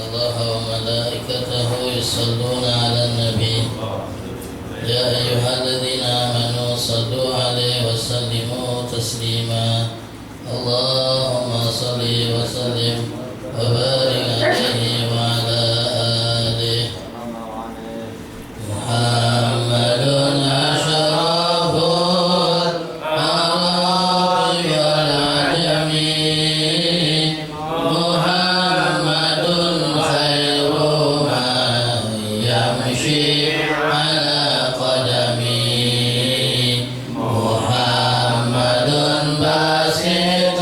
الله وملائكته يصلون على النبي يا أيها الذين آمنوا صلوا عليه وسلموا تسليما اللهم صل وسلم وبارك عليه وعلى آله محمد أشرف العرب والعجم محمد خير من يمشي على قدمه محمد باسط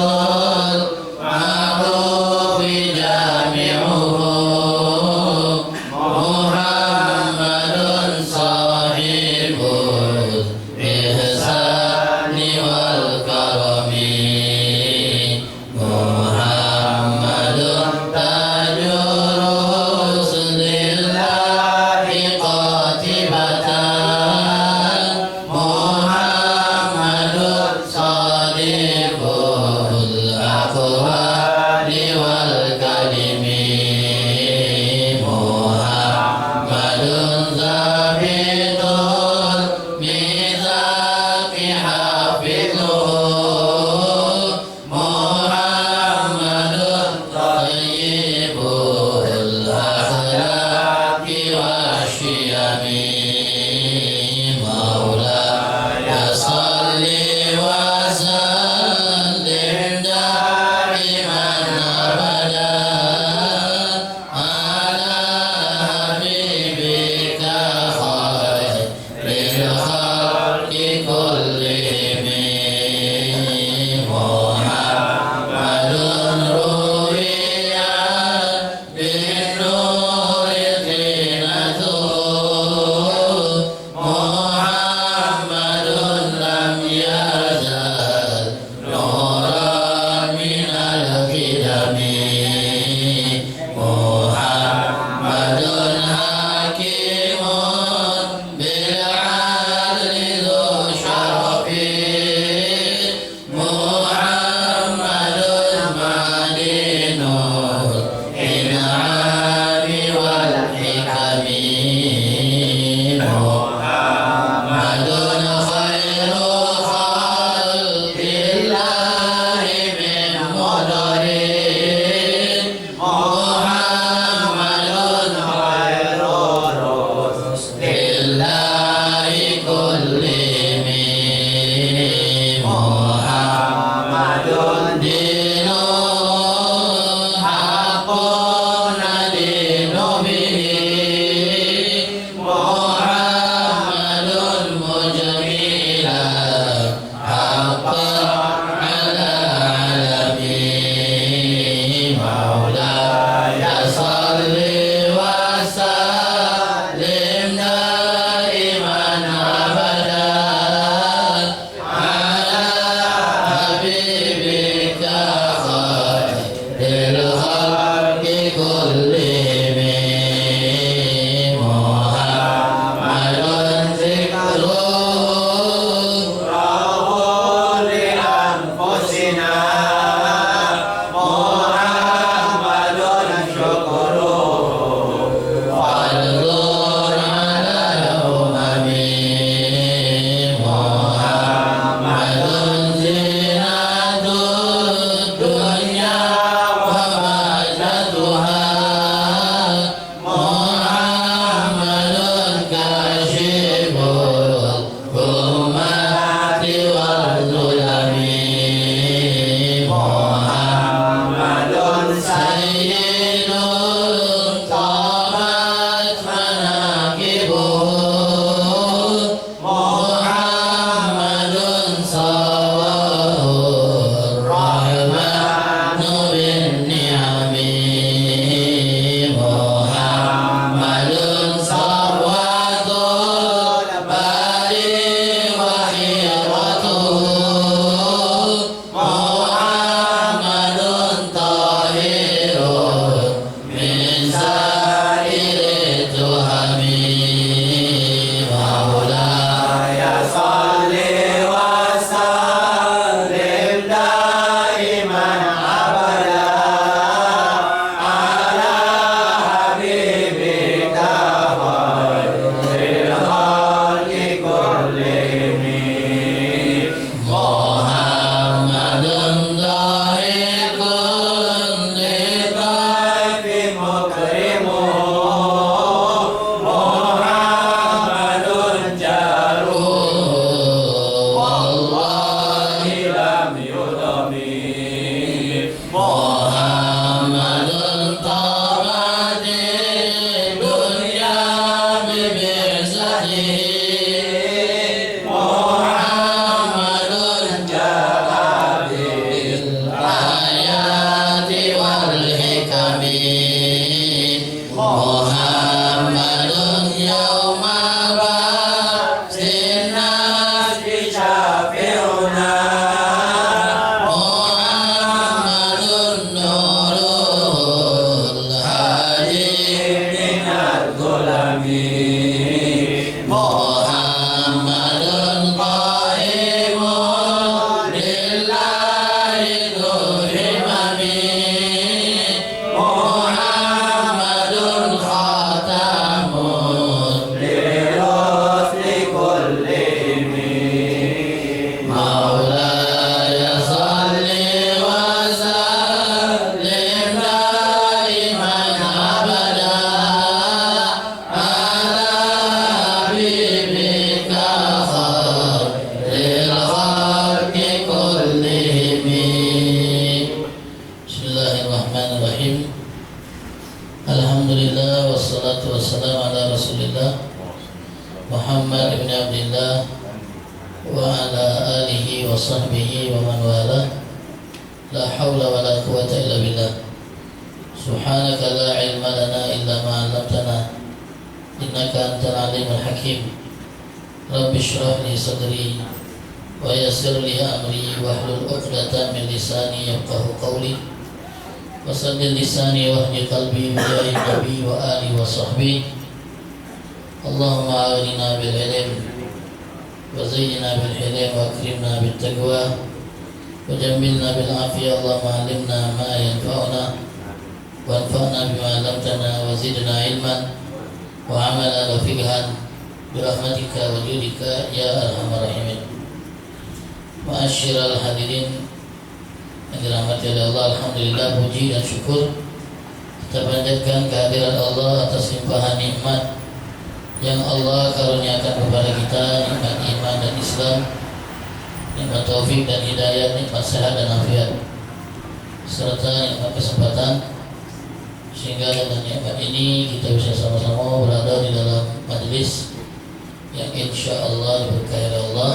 المعروف جاهد وصحبه ومن والاه لا حول ولا قوة إلا بالله سبحانك لا علم لنا إلا ما علمتنا إنك أنت العليم الحكيم رب اشرح لي صدري ويسر لي أمري واحلل عقدة من لساني يفقه قولي وسدد لساني واهد قلبي بجاه النبي وآله وصحبه اللهم أغننا بالعلم وزينا بالحلم وأكرمنا بالتقوى وجملنا بالعافية اللهم علمنا ما ينفعنا وانفعنا بما علمتنا وزدنا علما وعملا وفقها برحمتك وجودك يا أرحم الراحمين. Ma'asyiral hadirin yang dirahmati oleh Allah, alhamdulillah puji dan syukur kita panjatkan kehadiran Allah atas limpahan nikmat yang Allah karuniakan kepada kita, nikmat iman dan Islam, nikmat taufik dan hidayah, nikmat sehat dan afiat, serta nikmat kesempatan sehingga dengan nikmat ini kita bisa sama-sama berada di dalam majelis yang insya Allah diberkahi oleh Allah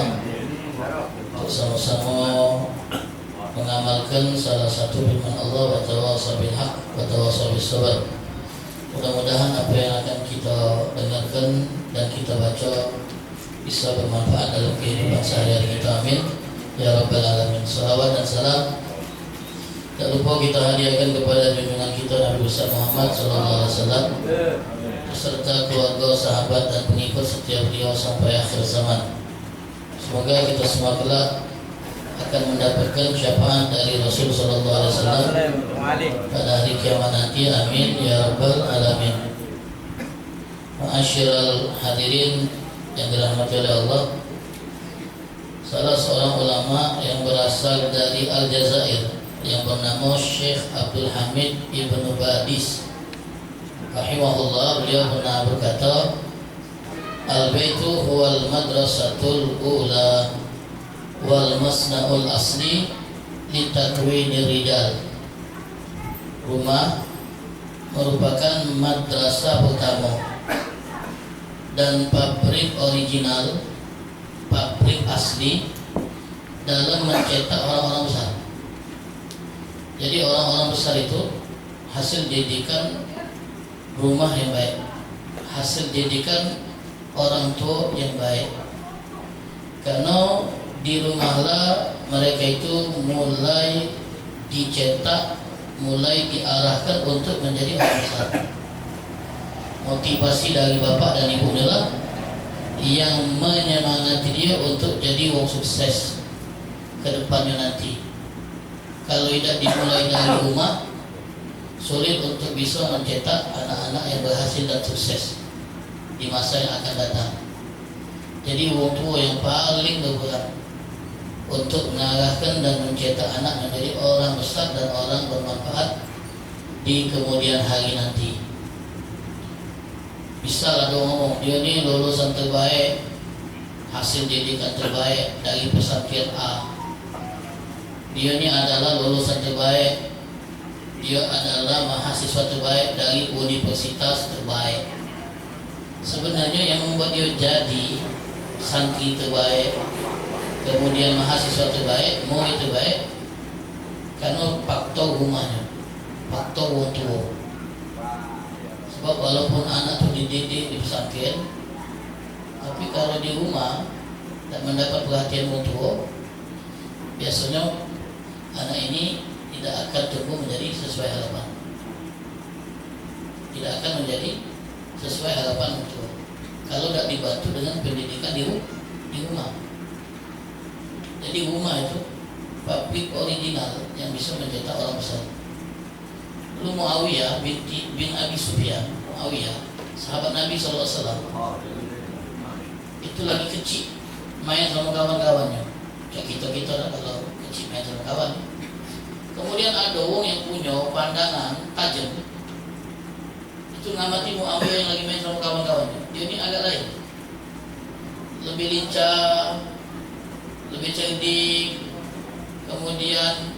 untuk sama-sama mengamalkan salah satu firman Allah, wa tawassaw bil haqq wa tawassaw bis sabr. Mudah-mudahan apa yang akan kita dengarkan dan kita baca bisa bermanfaat dalam kehidupan sehari-hari kita, amin ya rabbal alamin. Salawat dan salam tak lupa kita hadiahkan kepada junjungan kita Nabi besar Muhammad sallallahu alaihi wasallam beserta keluarga, sahabat dan pengikut setiap beliau sampai akhir zaman. Semoga kita semua kelak akan mendapatkan syafaat dari Rasul sallallahu alaihi wasallam pada hari kiamat nanti, amin ya rabbal alamin. Ma'asyiral hadirin yang dirahmati oleh Allah, salah seorang ulama yang berasal dari Aljazair yang bernama Syekh Abdul Hamid Ibnu Badis rahimahullah, beliau pernah berkata, al-baitu huwal madrasatul ula wal masna'ul asli li takwinir rijal. Rumah merupakan madrasah pertama dan pabrik original, pabrik asli dalam mencetak orang-orang besar. Jadi orang-orang besar itu hasil didikan rumah yang baik, hasil didikan orang tua yang baik. Karena di rumahlah mereka itu mulai dicetak, mulai diarahkan untuk menjadi orang besar. Motivasi dari bapak dan ibunya lah yang menyemangati dia untuk jadi orang sukses ke depannya nanti. Kalau tidak dimulai dari rumah, sulit untuk bisa mencetak anak-anak yang berhasil dan sukses di masa yang akan datang. Jadi orang tua yang paling berperan untuk mengarahkan dan mencetak anak menjadi orang besar dan orang bermanfaat di kemudian hari nanti. Bisa lah dong ngomong, dia ni lulusan terbaik, hasil didikan terbaik dari pesantren A. Dia ni adalah lulusan terbaik, dia adalah mahasiswa terbaik dari universitas terbaik. Sebenarnya yang membuat dia jadi santri terbaik, kemudian mahasiswa terbaik, murid terbaik, karena faktor rumahnya, faktor orang tua. Sebab walaupun anak itu dididik di pesantren, tapi kalau di rumah tak mendapat perhatian orang tua, biasanya anak ini tidak akan tumbuh menjadi sesuai harapan, tidak akan menjadi sesuai harapan orang tua kalau tidak dibantu dengan pendidikan di rumah. Jadi rumah itu pabrik original yang bisa mencetak orang besar. Dulu Muawiyah bin Abi Sufyan, Muawiyah sahabat Nabi SAW, itu lagi kecil main sama kawan-kawannya. Kayak kita lah kalau kecil main sama kawan. Kemudian ada orang yang punya pandangan tajam, itu ngamati Muawiyah yang lagi main sama kawan-kawannya. Dia ini agak lain, lebih lincah, lebih cerdik, kemudian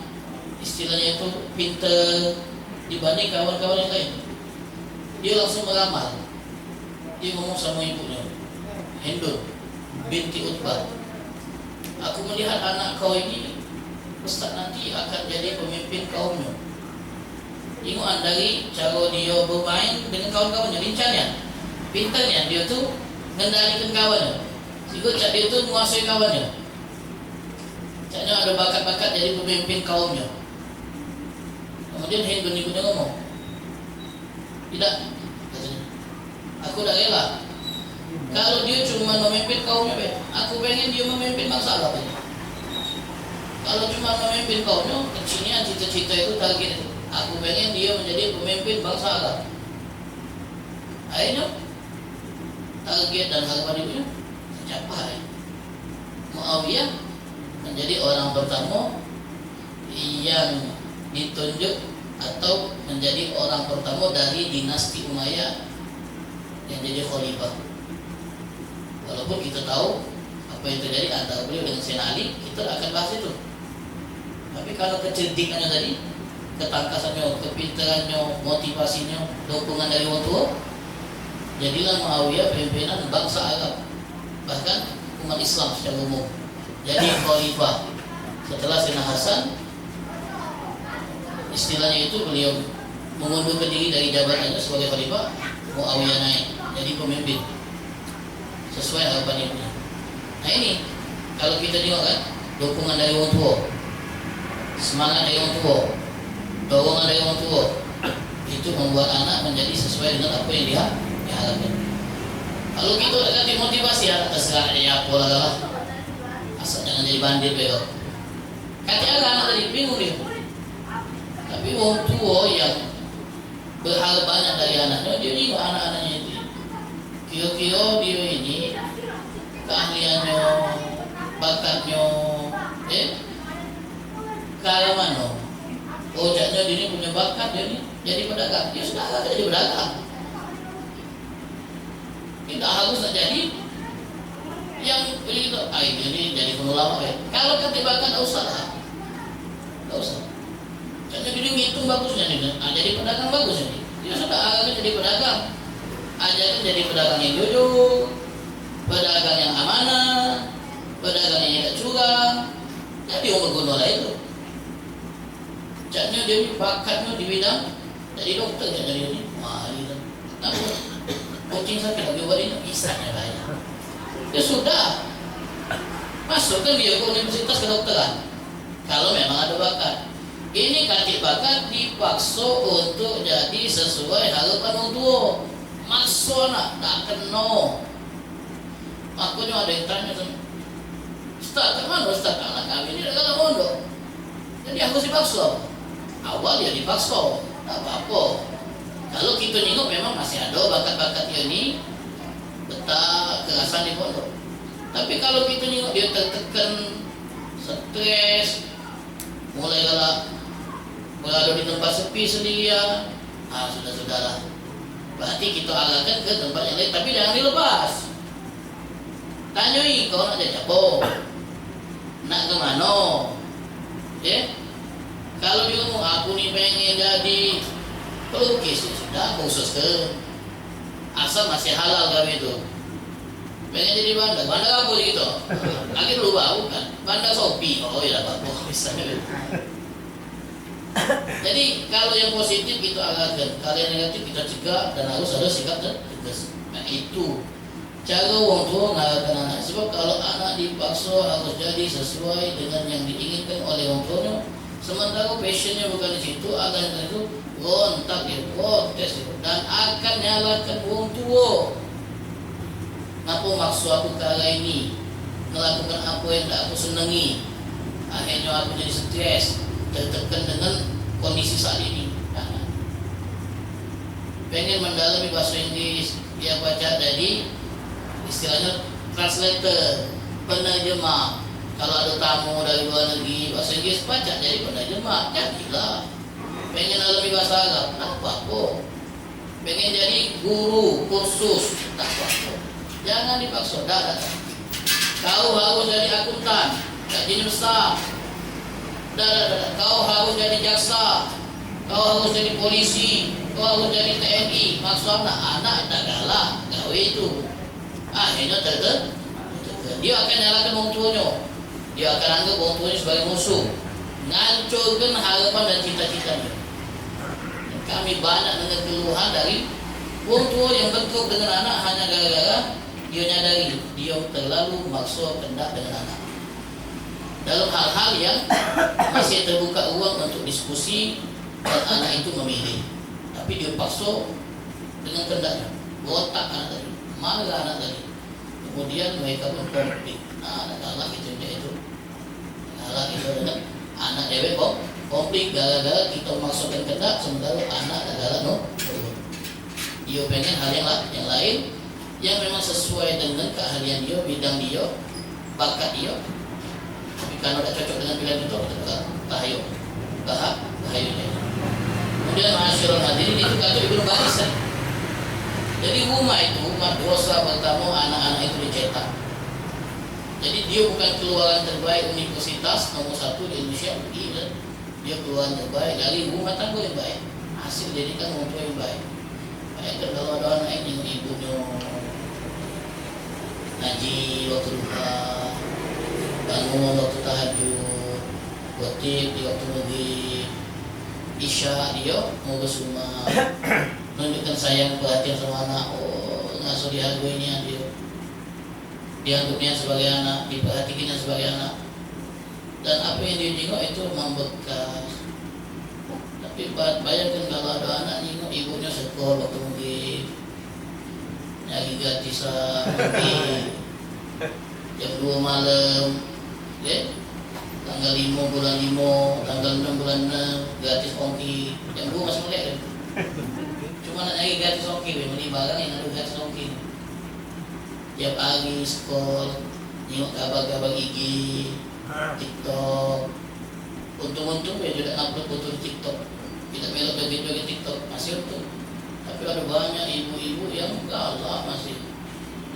istilahnya itu pintar dibanding kawan-kawan yang lain. Dia langsung meramal. Dia ngomong sama ibunya, Hindun binti Utbah, Aku melihat anak kau ini, Ustaz, nanti akan jadi pemimpin kaumnya. Tengok dari cara dia bermain dengan kawan-kawannya, lincahnya, pintarnya dia tu mengendalikan kawannya. Sehingga dia tu menguasai kawannya. Caknya ada bakat-bakat jadi pemimpin kaumnya. Kemudian Hind bin Ibu ngomong, tidak, katanya, aku tak rela. Kalau dia cuma memimpin kaumnya, aku pengen dia memimpin bangsa Arab. Kalau cuma memimpin kaumnya, kecilnya cita-cita itu target itu. Aku pengen dia menjadi pemimpin bangsa Arab. Akhirnya target dan harapan ibunya tercapai. Muawiyah menjadi orang pertama yang ditunjuk atau menjadi orang pertama dari dinasti Umayyah yang jadi khalifah. Walaupun kita tahu apa yang terjadi antara beliau dengan Sayyidina Ali, kita akan bahas itu. Tapi kalau kecerdikannya tadi, ketangkasannya, kepintarannya, motivasinya, dukungan dari orang tua, jadilah Muawiyah pimpinan bangsa Arab, bahkan umat Islam secara umum. Jadi khalifah setelah Sayyidina Hasan, istilahnya itu beliau mengundurkan diri dari jabatannya sebagai khalifah, Muawiyah naik jadi pemimpin sesuai harapan ibunya. Nah ini kalau kita tengok kan, dukungan dari orang tua, semangat dari orang tua, dorongan dari orang tua, itu membuat anak menjadi sesuai dengan apa yang dia diharapkan. Kalau kita udah ganti motivasi, anak terserah ya apa lah, asal jangan jadi bandit bego. Kata anak tadi bingung dia. Tapi orang tua yang berharap banyak dari anaknya, dia juga anak-anaknya itu. Kira-kira dia ini keahliannya, bakatnya, kalau mana? Ojaknya dia ini punya bakat, dia ini jadi pedagang. Dia sudah agak jadi pedagang. Tidak harus nak jadi yang begitu. Ini jadi penulama ya. Kalau kata bakat, tak usah lah. Tak usah. Jadi dia ngitung bagusnya nih. Jadi pedagang bagus ini. Dia sudah agak jadi pedagang. Ajarkan jadi pedagang yang jujur, pedagang yang amanah, pedagang yang tidak curang. Jadi umur gunung lah itu. Jadinya dia bakatnya di bidang jadi dokter, jadi ini mahal itu. Tapi kucing sakit lagi buat ini isanya banyak. Ya sudah, masukkan dia ke universitas kedokteran. Kalau memang ada bakat. Ini katik bakat dipaksa untuk jadi sesuai harapan orang tua. Masuk nak tak kena. Makanya ada yang tanya sama, Ustaz, ke mana Ustaz? Anak kami ini dalam mondok. Jadi harus dipaksa. Awal dia dipaksa, tak apa-apa. Kalau kita tengok memang masih ada bakat-bakat dia ni betah kerasan di pondok. Tapi kalau kita tengok dia tertekan, stres, mulai galak, berada di tempat sepi sendirian, sudah-sudahlah. Berarti kita arahkan ke tempat yang lain, tapi jangan dilepas. Tanyoi, kau nak jadi apa? Nak ke mana? Kalau dia ngomong aku ni pengen jadi pelukis, sudah khusus ke. Asal masih halal kami itu. Pengen jadi bandar apa gitu? Lagi berubah bukan? Bandar Shopee, oh ya apa-apa misalnya. Jadi kalau yang positif kita arahkan, kalau yang negatif kita cegah dan harus ada sikap tegas. Nah itu cara orang tua mengarahkan anak. Sebab kalau anak dipaksa harus jadi sesuai dengan yang diinginkan oleh orang tuanya, sementara passionnya bukan di situ, akan itu rontak dia, protes dia, dan akan nyalakan orang tua. Kenapa maksud aku ke arah ini? Melakukan apa yang tak aku senangi. Akhirnya aku jadi stres, tertekan dengan kondisi saat ini. Pengen mendalami bahasa Inggris, dia baca jadi istilahnya translator, penerjemah. Kalau ada tamu dari luar negeri bahasa Inggris, baca jadi penerjemah, jadilah. Pengen dalami bahasa Arab, tak apa-apa. Pengen jadi guru kursus, tak apa-apa. Jangan dipaksa, dah. Kau harus jadi akuntan, gajinya besar. Dah. Kau harus jadi jaksa, kau harus jadi polisi, kau harus jadi TNI. Maksud anak tak galak, gawe itu. Akhirnya dia akan nyalakan orang tuanya. Dia akan anggap orang tuanya sebagai musuh, ngancurkan harapan dan cita-citanya. Kami banyak dengar keluhan dari orang tua yang bentrok dengan anak hanya gara-gara dia nyadari dia terlalu maksa kendak dengan anak. Dalam hal-hal yang masih terbuka ruang untuk diskusi dan anak itu memilih, tapi dia paksa dengan kendaknya, botak anak tadi, marah anak tadi. Kemudian mereka pun konflik. Nah, anak itu dengan anak dewek kok konflik gara-gara kita memaksakan kendak, sementara anak adalah dia pengen hal yang lain yang memang sesuai dengan keahlian dia, bidang dia, bakat dia. Tapi kalau tidak cocok dengan pilihan itu, bahayanya. Kemudian masyarakat hadirin itu kata Ibnu Baz. Jadi rumah itu madrasah pertama anak-anak itu dicetak. Jadi dia bukan keluaran terbaik universitas nomor 1 di Indonesia, bukan. Dia keluaran terbaik dari rumah tangga yang baik, hasil didikan orang tua yang baik. Bayangkan kalau ada anak yang ibunya ngaji waktu duha, bangun waktu tahajud, khotib di waktu maghrib, isya dia mau bersumah, menunjukkan sayang perhatian sama anak. Oh, ngasuh dihargainya dia, dianggapnya sebagai anak, diperhatikannya sebagai anak, dan apa yang dia jenguk itu membekas. Tapi bayangkan kalau ada anak jenguk ibunya sekolah waktu maghrib, nyari gratisan maghrib jam 2 malam, tanggal 5 bulan 5, tanggal 6 bulan 6, gratis ongki. Jam 2 masih melek kan? Cuma nak nyari gratis ongki, beli barang yang ada gratis ongki. Tiap hari scroll, tengok kabar-kabar IG, TikTok. Untung-untung dia tidak upload foto di TikTok, tidak melok joget-joget TikTok, masih untung. Tapi ada banyak ibu-ibu yang galak masih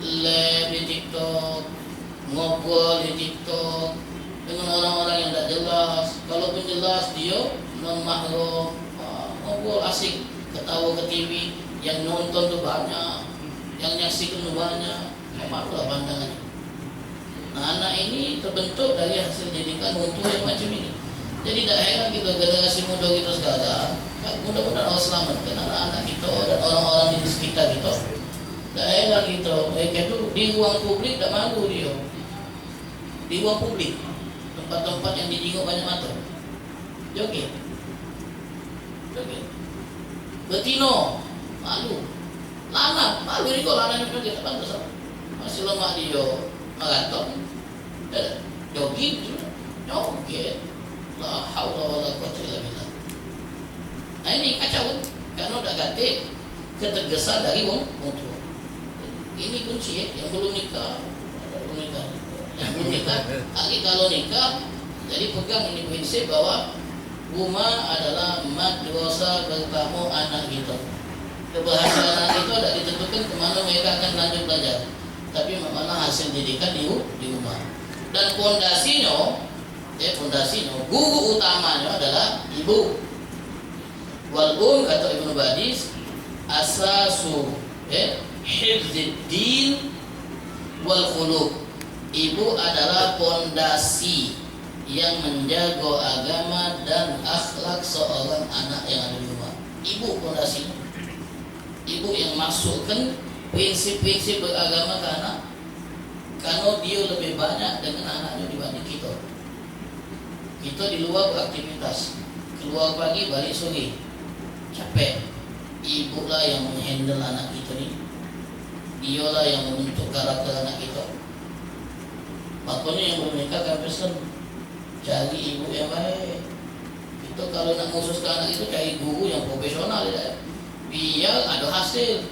live di TikTok, ngobrol di TikTok dengan orang-orang yang tidak jelas. Kalaupun jelas dia non mahram, ngobrol asik, ketawa ke TV, yang nonton tuh banyak, yang nyaksikan tuh banyak. Malah pandangannya. Nah, anak ini terbentuk dari hasil didikan orang tua yang macam ini. Jadi tidak heran kita generasi muda kita sekarang, mudah-mudahan Allah selamatkan anak-anak kita dan orang-orang di sekitar kita. Tidak heran kita, mereka itu di ruang publik tidak malu dia. Di ruang publik, tempat-tempat yang dijenguk banyak mata, joget. Betino, malu. Lanang, malu juga lanang yang joget, pantas apa? Masih lemah dia maraton, jogging, joget. La haula wala quwwata illa billah. Nah ini kacau, karena udah ganti ketegasan dari wong tua. Ini kunci ya, yang belum nikah, yang belum nikah. Lagi kalau nikah, jadi pegang ini prinsip bahwa rumah adalah madrasah bertamu anak kita. Keberhasilan anak itu tidak ditentukan kemana mereka akan lanjut belajar, tapi mana hasil didikan di rumah. Dan fondasinya, guru utamanya adalah ibu. Wal kata Ibnu Baz, asasu hifdziddin wal khuluq. Ibu adalah fondasi yang menjaga agama dan akhlak seorang anak yang ada di rumah. Ibu fondasinya. Ibu yang masukkan prinsip-prinsip beragama ke anak, karena dia lebih banyak dengan anaknya dibanding kita. Kita di luar beraktivitas, keluar pagi balik sore, capek. Ibu lah yang menghandle anak kita ni, dia lah yang membentuk karakter anak kita. Makanya yang belum nikah kan pesan cari ibu yang baik. Kita kalau nak khusus ke anak itu cari guru yang profesional ya, biar ada hasil.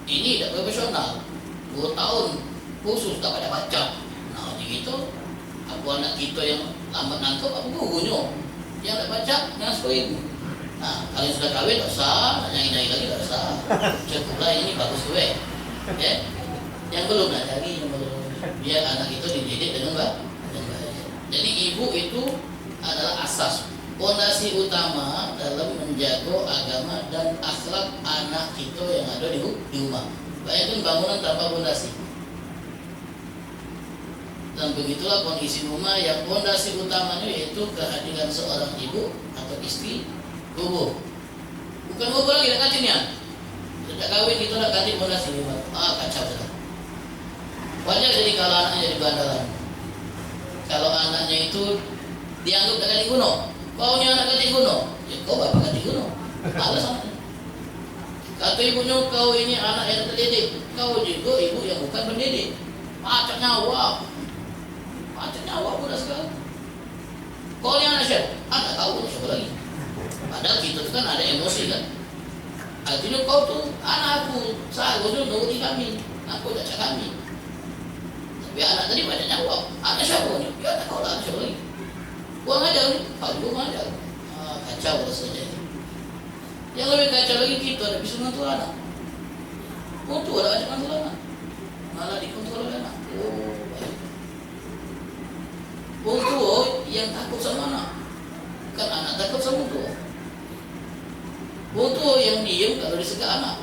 Ini tidak profesional, 2 tahun khusus tak pada baca. Nah begitu, aku anak kita yang lambat nangkep, aku gurunya yang tak baca ngasuhin. Nah kalau sudah kahwin tak usah, nak nyari lagi tak usah, cukuplah ini bagus gue. Ya, yang belum nak cari, yang belum, biar anak itu dididik dengan baik. Jadi ibu itu adalah asas, fondasi utama dalam menjaga agama dan akhlak anak kita yang ada di rumah. Bayangkan bangunan tanpa fondasi. Dan begitulah kondisi rumah yang fondasi utamanya yaitu kehadiran seorang ibu atau istri bubuh. Bukan bubuh lagi, dah kacilnya. Sejak kawin itu dah kacil fondasi rumah. Kacau sudah. Wajar jadi kalau anaknya jadi bandalan. Kalau anaknya itu dianggap dah kacil kuno. Kau ni anak kacil kuno. Ya kau bapak kacil kuno. Alasannya. Kata ibunya, kau ini anak yang terdidik. Kau juga ibu yang bukan pendidik. Macam nyawa. Macam nyawa mudah sekali. Kau ni anak siapa? Anak kau siapa lagi? Padahal kita tu kan ada emosi kan. Artinya kau tu anak aku. Seharusnya nuruti kami. Aku tak cakap kami. Tapi anak tadi banyak nyawa. Anak siapa ni? Ya anak kau lah, siapa lagi? Kau ngajar ni? Kau juga ngajar. Kacau rasanya. Yang lebih kacau lagi kita ada bisa mengatur anak. Kau tu ada macam mengatur anak. Malah dikontrol oleh anak. Baik. Orang tua yang takut sama anak, bukan anak takut sama orang tua. Orang tua yang diam kalau disegak anak,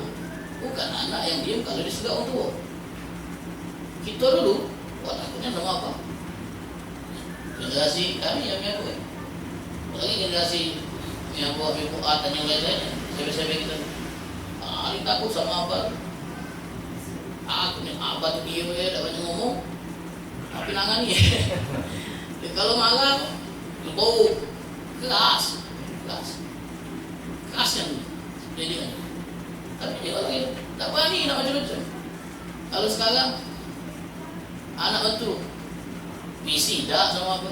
bukan anak yang diam kalau disegak orang tua. Kita dulu, takutnya sama apa? Generasi kami yang mengakui. Apalagi generasi yang buat dan yang lain-lain, sebab-sebab kita takut sama apa? Aku ni abah tu dia dah banyak ngomong, tapi nangani. Kalau marah, bau keras yang jadi kan. Tapi dia orang tak berani nak macam-macam. Kalau sekarang anak betul, misi tak sama apa,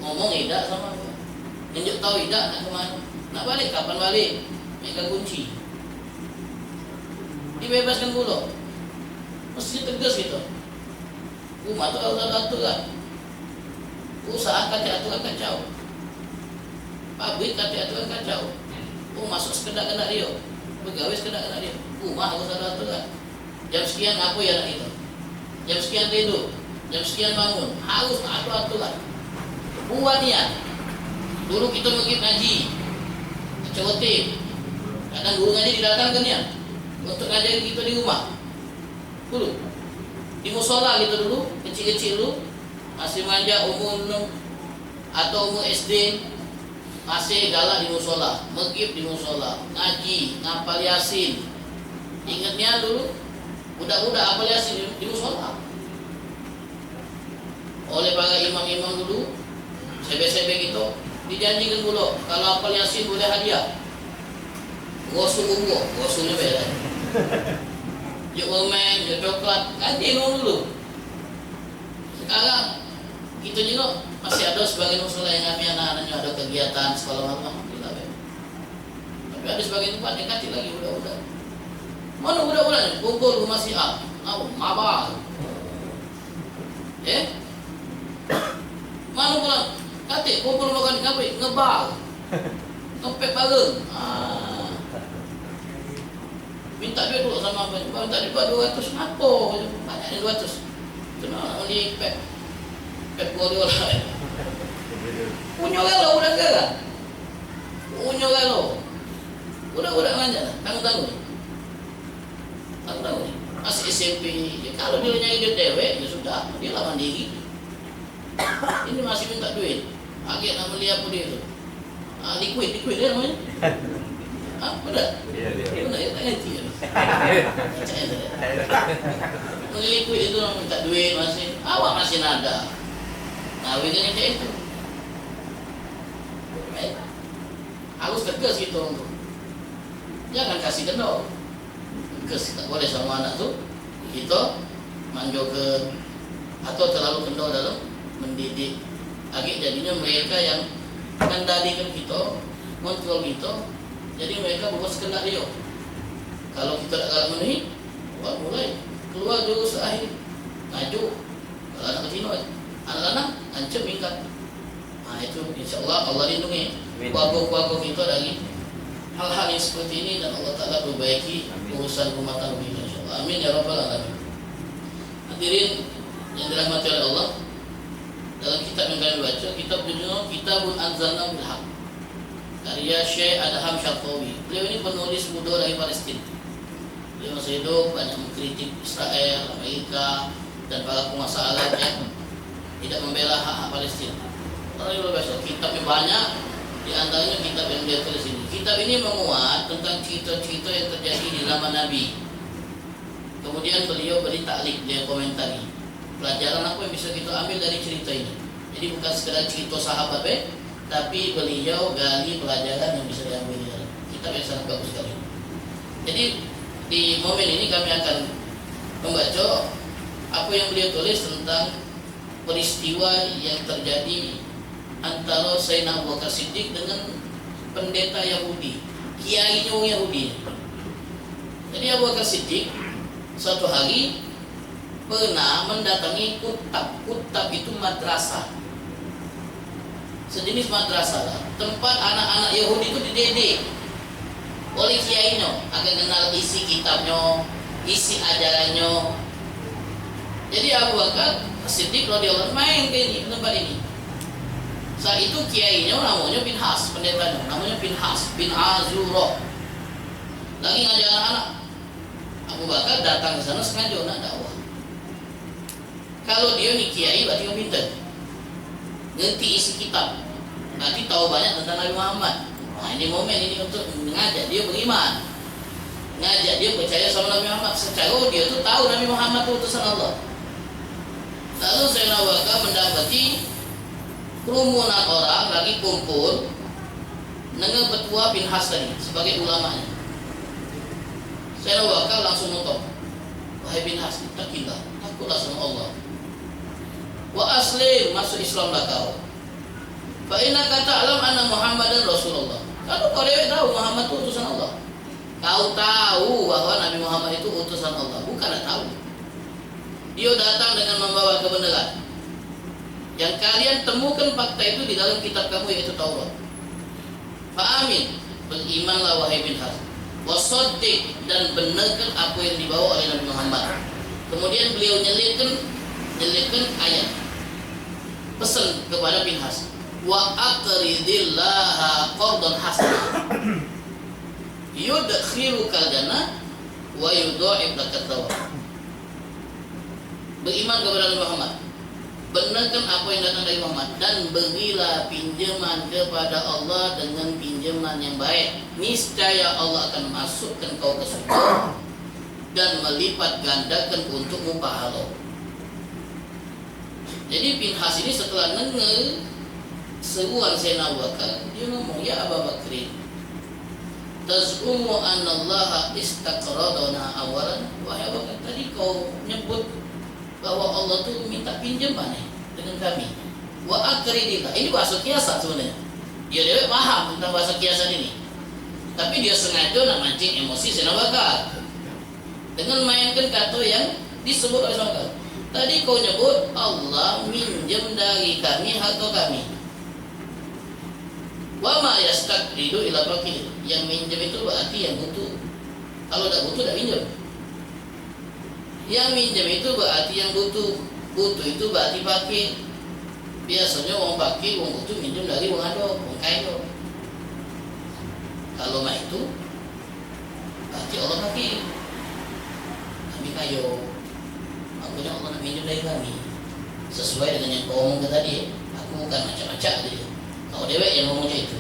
ngomong tidak sama apa, tunjuk tahu tidak nak kemana, nak balik kapan balik, mereka kunci, dibebaskan dulu, mesti tegas gitu. Rumah tu harus ada aturan. Usaha kata aturan kacau, pabrik kata aturan kacau. Masuk sekedak-kedak dia, pegawai sekedak-kedak dia. Rumah harus ada aturan. Jam sekian apa ya nak itu, jam sekian tidur, jam sekian bangun, harus ada aturan. Buat niat. Dulu kita pergi ngaji, cerotin. Kadang guru ngaji didatangkan ya untuk ngajarin kita di rumah. Dulu di musola kita dulu, kecil-kecil dulu, masih manja umur 6 atau umur SD, masih galak di musola, megib di musola, ngaji, ngapal yasin. Ingatnya dulu budak-budak hafal yasin di musola oleh para imam-imam dulu, sebe-sebe gitu dijanjikan dulu kalau hafal yasin boleh hadiah. Gosu bumbu, gosunya beda. Yuk omen, yuk coklat, ganti dulu. Sekarang kita juga masih ada sebagian musola yang kami anak-anaknya ada kegiatan sekolah malam, alhamdulillah. Tapi ada sebagian tempat yang ganti lagi budak-budak. Mana budak-budak kumpul rumah si A, mabal. Mana pula kata kumpul makan ngapain? Ngebal, ngepek bareng. Minta duit dulu sama apa? Minta duit 200 apa? Banyaknya 200. Kenapa nak beli pep Guardiola? Punya galo udah gagal. Punya galo. Udah manja, tanggung-tanggung. Tanggung-tanggung. Masih SMP. Ya, kalau dia nyari duit dewek, ya sudah, dia lah mandiri. Ini masih minta duit. Akhirnya nak beli apa dia tu? Liquid dia namanya. Benar? Iya. Benar ya, tak ngerti ya. Liquid itu minta duit masih. Awak masih nada. Kawin dengan dia itu. Harus tegas gitu. Jangan kasih kendor. Tegas, tak boleh sama anak tu. Kita manjo ke atau terlalu kendor dalam mendidik. Akhirnya jadinya mereka yang mengendalikan kita, kontrol kita. Jadi mereka bukan sekedar dia. Kalau kita tak galak memenuhi, mulai keluar jurus akhir ngaju. Kalau anak kecil, anak-anak ancam ingkat. Itu insyaAllah Allah lindungi keluarga-keluarga kita dari hal-hal yang seperti ini, dan Allah Ta'ala perbaiki urusan rumah tangga kita insyaAllah. Amin ya Rabbal Alamin. Hadirin yang dirahmati oleh Allah, dalam kitab yang kami baca, kitab berjudul Kitabun Anzalna bil Haq, karya Syekh Adham Syarqawi. Beliau ini penulis muda dari Palestina. Beliau masih hidup, banyak mengkritik Israel, Amerika, dan para penguasa Arab yang tidak membela hak-hak Palestina. Orang luar biasa, kitabnya banyak, di antaranya kitab yang dia tulis ini. Kitab ini memuat tentang cerita-cerita yang terjadi di zaman Nabi. Kemudian beliau beri taklik, dia komentari pelajaran apa yang bisa kita ambil dari cerita ini. Jadi bukan sekedar cerita sahabat, tapi beliau gali pelajaran yang bisa diambil di dalam kitab yang sangat bagus sekali. Jadi di momen ini kami akan membaca apa yang beliau tulis tentang peristiwa yang terjadi antara Sayyidina Abu Bakar Siddiq dengan pendeta Yahudi, kiainya Yahudi. Jadi Abu Bakar Siddiq suatu hari pernah mendatangi kutab. Kutab itu madrasah, sejenis madrasah lah, tempat anak-anak Yahudi itu dididik oleh kiainya agar kenal isi kitabnya, isi ajarannya. Jadi Abu Bakar Siddiq radhiyallahu anhu main ke tempat ini. Saat itu kiainya namanya Pinhas, pendetanya namanya Pinhas bin Azura, lagi ngajar anak-anak. Abu Bakar datang ke sana sengaja nak dakwah. Kalau dia nih kiai berarti orang pintar, ngerti isi kitab, nanti tahu banyak tentang Nabi Muhammad. Nah ini momen ini untuk mengajak dia beriman, ngajak dia percaya sama Nabi Muhammad. Secara dia tuh tahu Nabi Muhammad itu utusan Allah. Lalu Sayyidina Abu Bakar mendapati kerumunan orang lagi kumpul dengan petua Pinhas tadi sebagai ulamanya. Sayyidina Abu Bakar langsung nutup, wahai Pinhas, takillah, takutlah sama Allah. Wa aslim, masuk Islamlah kau. Fa innaka ta'lam anna Muhammadan Rasulullah. Kalau kau tahu Muhammad itu utusan Allah, kau tahu bahwa Nabi Muhammad itu utusan Allah, bukan tahu. Dia datang dengan membawa kebenaran. Yang kalian temukan fakta itu di dalam kitab kamu yaitu Taurat. Fa'amin, berimanlah wahai Pinhas. Wasaddiq, dan benarkan apa yang dibawa oleh Nabi Muhammad. Kemudian beliau nyelipkan ayat pesan kepada Pinhas, wa aqridillaha qardan hasanah yudkhilukal jannah wa yudha'if lakat thawab. Beriman kepada Nabi Muhammad, benarkan apa yang datang dari Muhammad, dan berilah pinjaman kepada Allah dengan pinjaman yang baik. Niscaya Allah akan masukkan kau ke surga dan melipat gandakan untukmu pahala. Jadi Pinhas ini setelah dengar seruan Sayyidina Abu Bakar, dia ngomong, ya Abu Bakar, tazumu anallaha istaqradana awalan. Wahai Abu Bakar, tadi kau nyebut bahwa Allah tu minta pinjaman dengan kami. Wa aqridillah, ini bahasa kiasan sebenarnya. Dia paham tentang bahasa kiasan ini, tapi dia sengaja nak mancing emosi Sayyidina Abu Bakar dengan mainkan kata yang disebut oleh Sayyidina Abu Bakar. Tadi kau nyebut Allah minjem dari kami harta kami. Wa ma yastaqridu ila faqir. Yang minjem itu berarti yang butuh. Kalau tak butuh tak minjem. Yang minjem itu berarti yang butuh. Butuh itu berarti fakir. Biasanya orang fakir, orang butuh minjem dari orang ada, orang kaya. Kalau mah itu berarti Allah fakir, kami kaya. Makanya Allah nak minjem dari kami. Sesuai dengan yang kau omong tadi, aku bukan macam-macam dia. Kau dewek yang ngomong macam itu.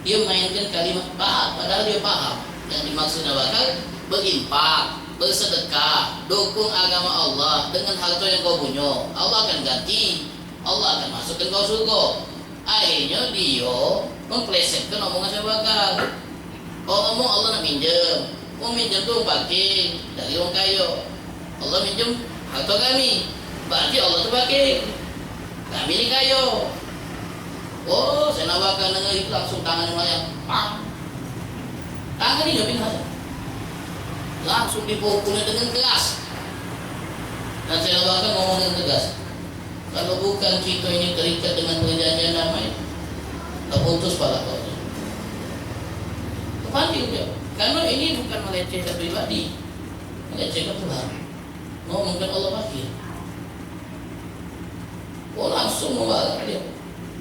Dia mainkan kalimat paham, padahal dia paham yang dimaksud Abu Bakar berinfak, bersedekah, dukung agama Allah dengan harta yang kau punya. Allah akan ganti, Allah akan masukkan kau surga. Akhirnya dia memplesetkan omongan Abu Bakar. Kau ngomong Allah nak minjem, kau minjem tu pakai dari orang kaya. Allah minjem harta kami, berarti Allah tu pakai, kami ni kaya. Oh, saya nak bakal dengar itu langsung tangan melayang, pam, tangan ini dah Pinhas, langsung dipukulnya dengan keras. Dan saya bakal ngomong dengan tegas, kalau bukan kita ini terikat dengan perjanjian damai, tak putus pala kau. Kepanting dia, karena ini bukan melecehkan pribadi, melecehkan Tuhan. Ngomongkan Allah fakir. Oh langsung membalas dia.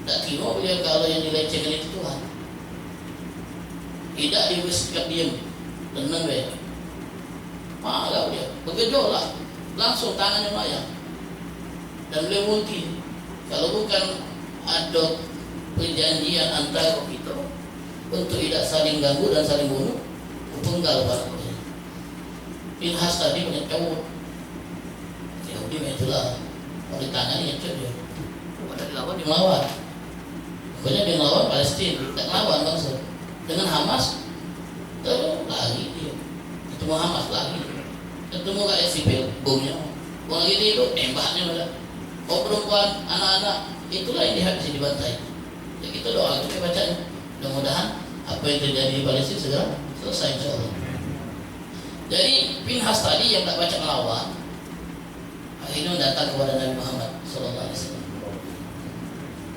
Tak terima beliau kalau yang dilecehkan itu Tuhan. Tidak dibersikap diam, tenang be. Marah dia, bergejolak, langsung tangannya melayang. dan beliau multi. Kalau bukan ada perjanjian antara kita untuk tidak saling ganggu dan saling bunuh, penggal para Quraisy. Pinhas tadi banyak cowok Yahudi itulah mau ditangani ya dia pada dilawan dia melawan, pokoknya dia melawan Palestina, tidak melawan bangsa dengan Hamas, terus lagi dia ketemu Hamas lagi, ketemu kayak sipil bomnya, mau lagi dia itu tembaknya malah, perempuan, anak-anak, itulah yang dihabisi dibantai. Ya kita doa kita bacanya, mudah-mudahan apa yang terjadi di Palestina segera selesai insyaallah. Jadi Pinhas tadi yang tak baca melawan akhirnya datang kepada Nabi Muhammad SAW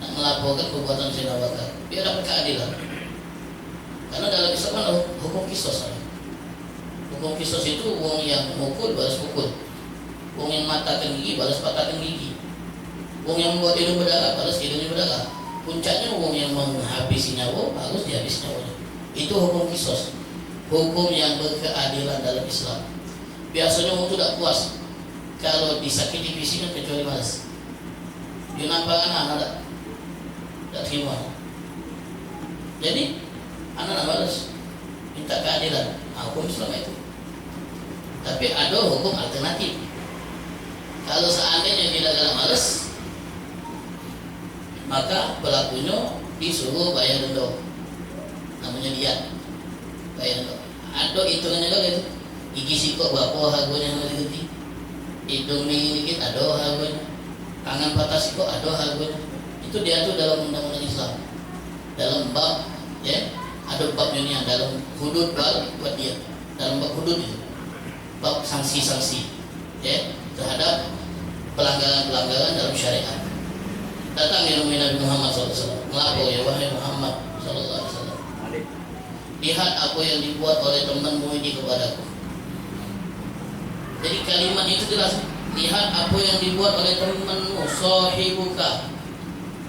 nak melaporkan perbuatan Sayyidina Abu Bakar biar dapat keadilan. Karena dalam Islam kan hukum kisos. Hukum kisos itu wong yang mukul balas pukul, wong yang matakan gigi balas patahkan gigi, wong yang membuat hidung berdarah balas hidungnya berdarah. Puncaknya wong yang menghabisi nyawa harus dihabisi nyawanya. Itu hukum kisos, hukum yang berkeadilan dalam Islam. Biasanya orang itu tidak puas kalau disakiti fisiknya kecuali balas. Dia nampak anak tidak terima. Jadi anak balas minta keadilan. Hukum Islam itu. Tapi ada hukum alternatif. Kalau seandainya tidak dalam balas, maka pelakunya disuruh bayar denda, namanya diat, bayar denda. Ada hitungannya kalau itu gigi sikok berapa harganya harus diganti, hidung dikit ada harganya, tangan patah sikok ada harganya. Itu diatur dalam undang-undang Islam, dalam bab ya, ada babnya yang dalam hudud buat dia, dalam bab hudud itu, bab sanksi-sanksi ya terhadap pelanggaran-pelanggaran dalam syariat. Datang ya Nabi Muhammad SAW, melapor ya wahai Muhammad SAW, lihat apa yang dibuat oleh temanmu ini kepadaku. Jadi kalimat itu jelas, lihat apa yang dibuat oleh temanmu, sahibuka,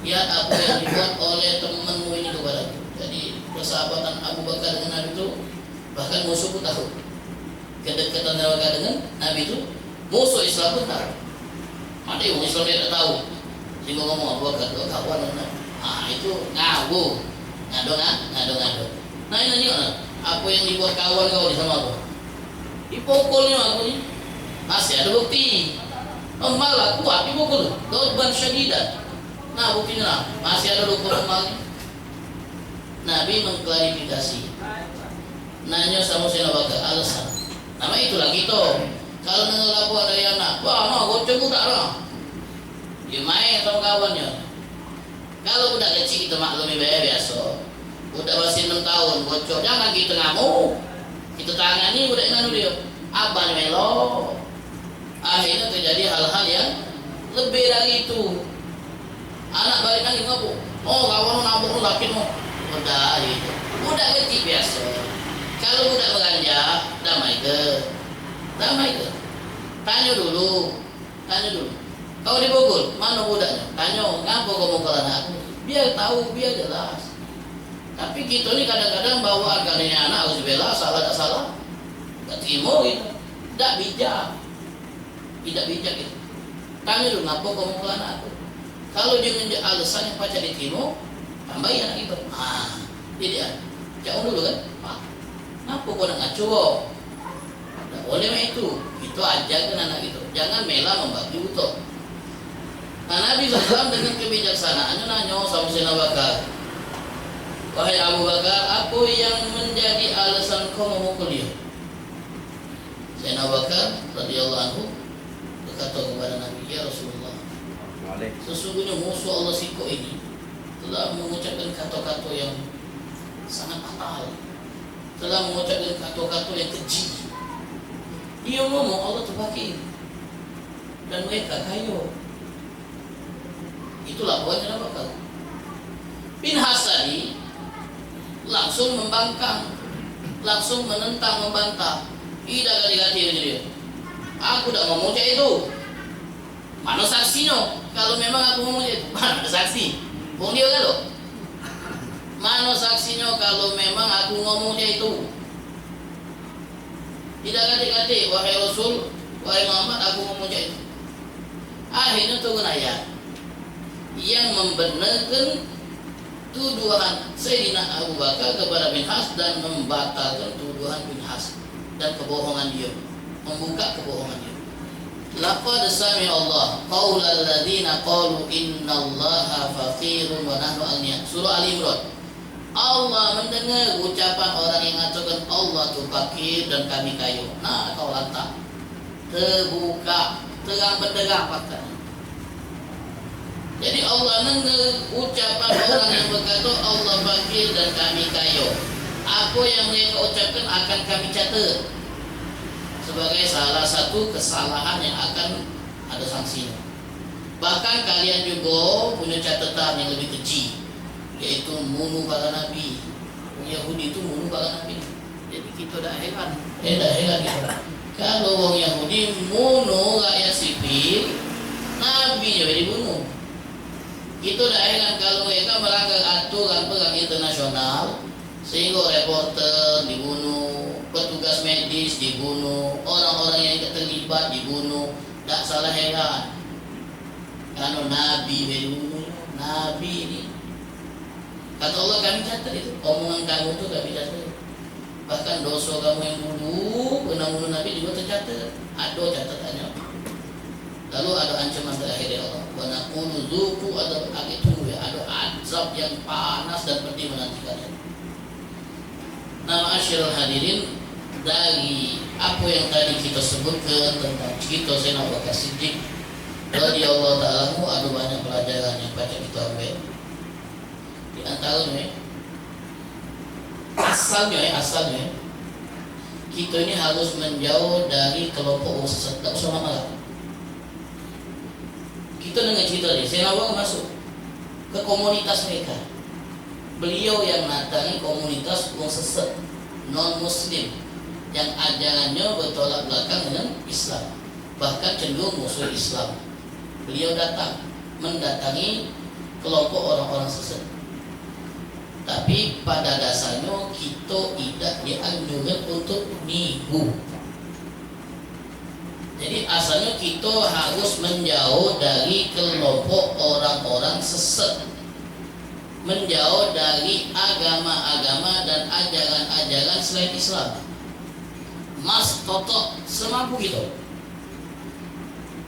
lihat apa yang dibuat oleh temanmu ini kepadaku. Jadi persahabatan Abu Bakar dengan Nabi itu, bahkan musuh pun tahu kedekatan Abu Bakar dengan Nabi itu, musuh Islam pun tahu. Ada yang Islam dia tak tahu. Jika ngomong Abu Bakar dua kawan, itu ngadu. Nah ini apa yang dibuat kawan kau di sama aku? Dipukulnya aku ni, masih ada bukti. Malah kuat dipukul, dorban syadidan. Nah buktinya masih ada luka normal. Nabi mengklarifikasi. Nanya sama Sayyidina Abu Bakar alasan. Nama itulah kita. Kalau ngelapor ada yang nak, wah no, goceng tak lah. Dia main sama kawannya. Kalau udah kecil kita maklumi biasa. Udah masih 6 tahun bocor, jangan kita ngamuk. Kita tangani udah nganu dia. Abang melo. Akhirnya terjadi hal-hal yang lebih dari itu. Anak balik lagi ngabuk. Oh kawan nabuk laki mau. Udah gitu. Udah kecil biasa. Kalau udah beranjak, damai ke. Tanya dulu. Kau dipukul, mana budaknya? Tanya, ngapa kau mukul anakku? Biar tahu, biar jelas. Tapi kita ni kadang-kadang bawa agamanya anak harus bela, salah tak salah, tak terima gitu. Tidak bijak gitu. Tanya dulu, ngapa kau mukul anakku? Kalau dia menjadi alasan yang pacar diterima, tambahin anak itu. Dia jauh dulu kan? Ngapa kau nak ngaco? Tak boleh itu ajarkan anak itu. Jangan mela membagi utuh. Nah, Nabi SAW dengan kebijaksanaannya nanya sama Sayyidina Abu Bakar, wahai Abu Bakar, apa yang menjadi alasan kau memukul dia? Sayyidina Abu Bakar radhiyallahu anhu berkata kepada Nabi, ya Rasulullah, sesungguhnya musuh Allah Siko ini telah mengucapkan kata-kata yang sangat fatal, telah mengucapkan kata-kata yang keji. Dia ngomong Allah terpakai dan mereka kayo. Itulah buatnya Abu Bakar. Pinhas tadi langsung membangkang, langsung menentang, membantah. Tidak ganti-ganti dia. Aku tak ngomong macam itu. Mana saksinya? Kalau memang aku ngomong itu, mana ada saksi? Buang dia kan lo? Mana saksinya kalau memang aku ngomong macam itu? Tidak ganti-ganti. Wahai Rasul, wahai Muhammad, aku ngomong macam itu. Akhirnya turun ayat yang membenarkan tuduhan Sayyidina Abu Bakar kepada bin Has dan membatalkan tuduhan bin Has dan kebohongan dia, membuka kebohongan dia. Laqad sami'a Allah qaulal ladzina qalu innallaha faqirun wa nahnu aghnia. Surah Al-Imran. Allah mendengar ucapan orang yang mengatakan Allah itu fakir dan kami kaya. Nah, kau lantak terbuka terang benderang faktanya. Jadi Allah dengar ucapan orang yang berkata Allah fakir dan kami kaya. Apa yang mereka ucapkan akan kami catat sebagai salah satu kesalahan yang akan ada sanksinya. Bahkan kalian juga punya catatan yang lebih keji, yaitu bunuh para nabi. Yahudi itu bunuh para nabi. Jadi kita dah heran. Dah heran kita. Kalau orang Yahudi bunuh rakyat sipil, nabi juga dibunuh. Kita dah heran kalau mereka melanggar aturan perang internasional, sehingga reporter dibunuh, petugas medis dibunuh, orang-orang yang tidak terlibat dibunuh. Tak salah heran. Kalau nabi dibunuh, nabi ini. Kata Allah kami catat itu, omongan kamu itu kami catat. Bahkan dosa kamu yang dulu pernah bunuh nabi juga tercatat. Ada catatannya. Lalu ada ancaman terakhir ya Allah. Wa naqulu dzuqu adzab tunggu ya. Ada azab yang panas dan pedih menanti kalian. Nah, ma'asyiral hadirin, dari apa yang tadi kita sebutkan tentang cerita Sayyidina Abu Bakar Siddiq radhiyallahu ta'ala anhu, ada banyak pelajaran yang patut kita ambil. Di antaranya asalnya kita ini harus menjauh dari kelompok orang sesat. Tak usah marah. Kita dengar cerita dia, Sayyidina Abu Bakar masuk ke komunitas mereka. Beliau yang mendatangi komunitas orang sesat non muslim yang ajarannya bertolak belakang dengan Islam, bahkan cenderung musuh Islam. Beliau mendatangi kelompok orang-orang sesat. Tapi pada dasarnya kita tidak dianjurkan untuk nipu. Jadi asalnya kita harus menjauh dari kelompok orang-orang sesat, menjauh dari agama-agama dan ajaran-ajaran selain Islam. Mas toto semampu kita.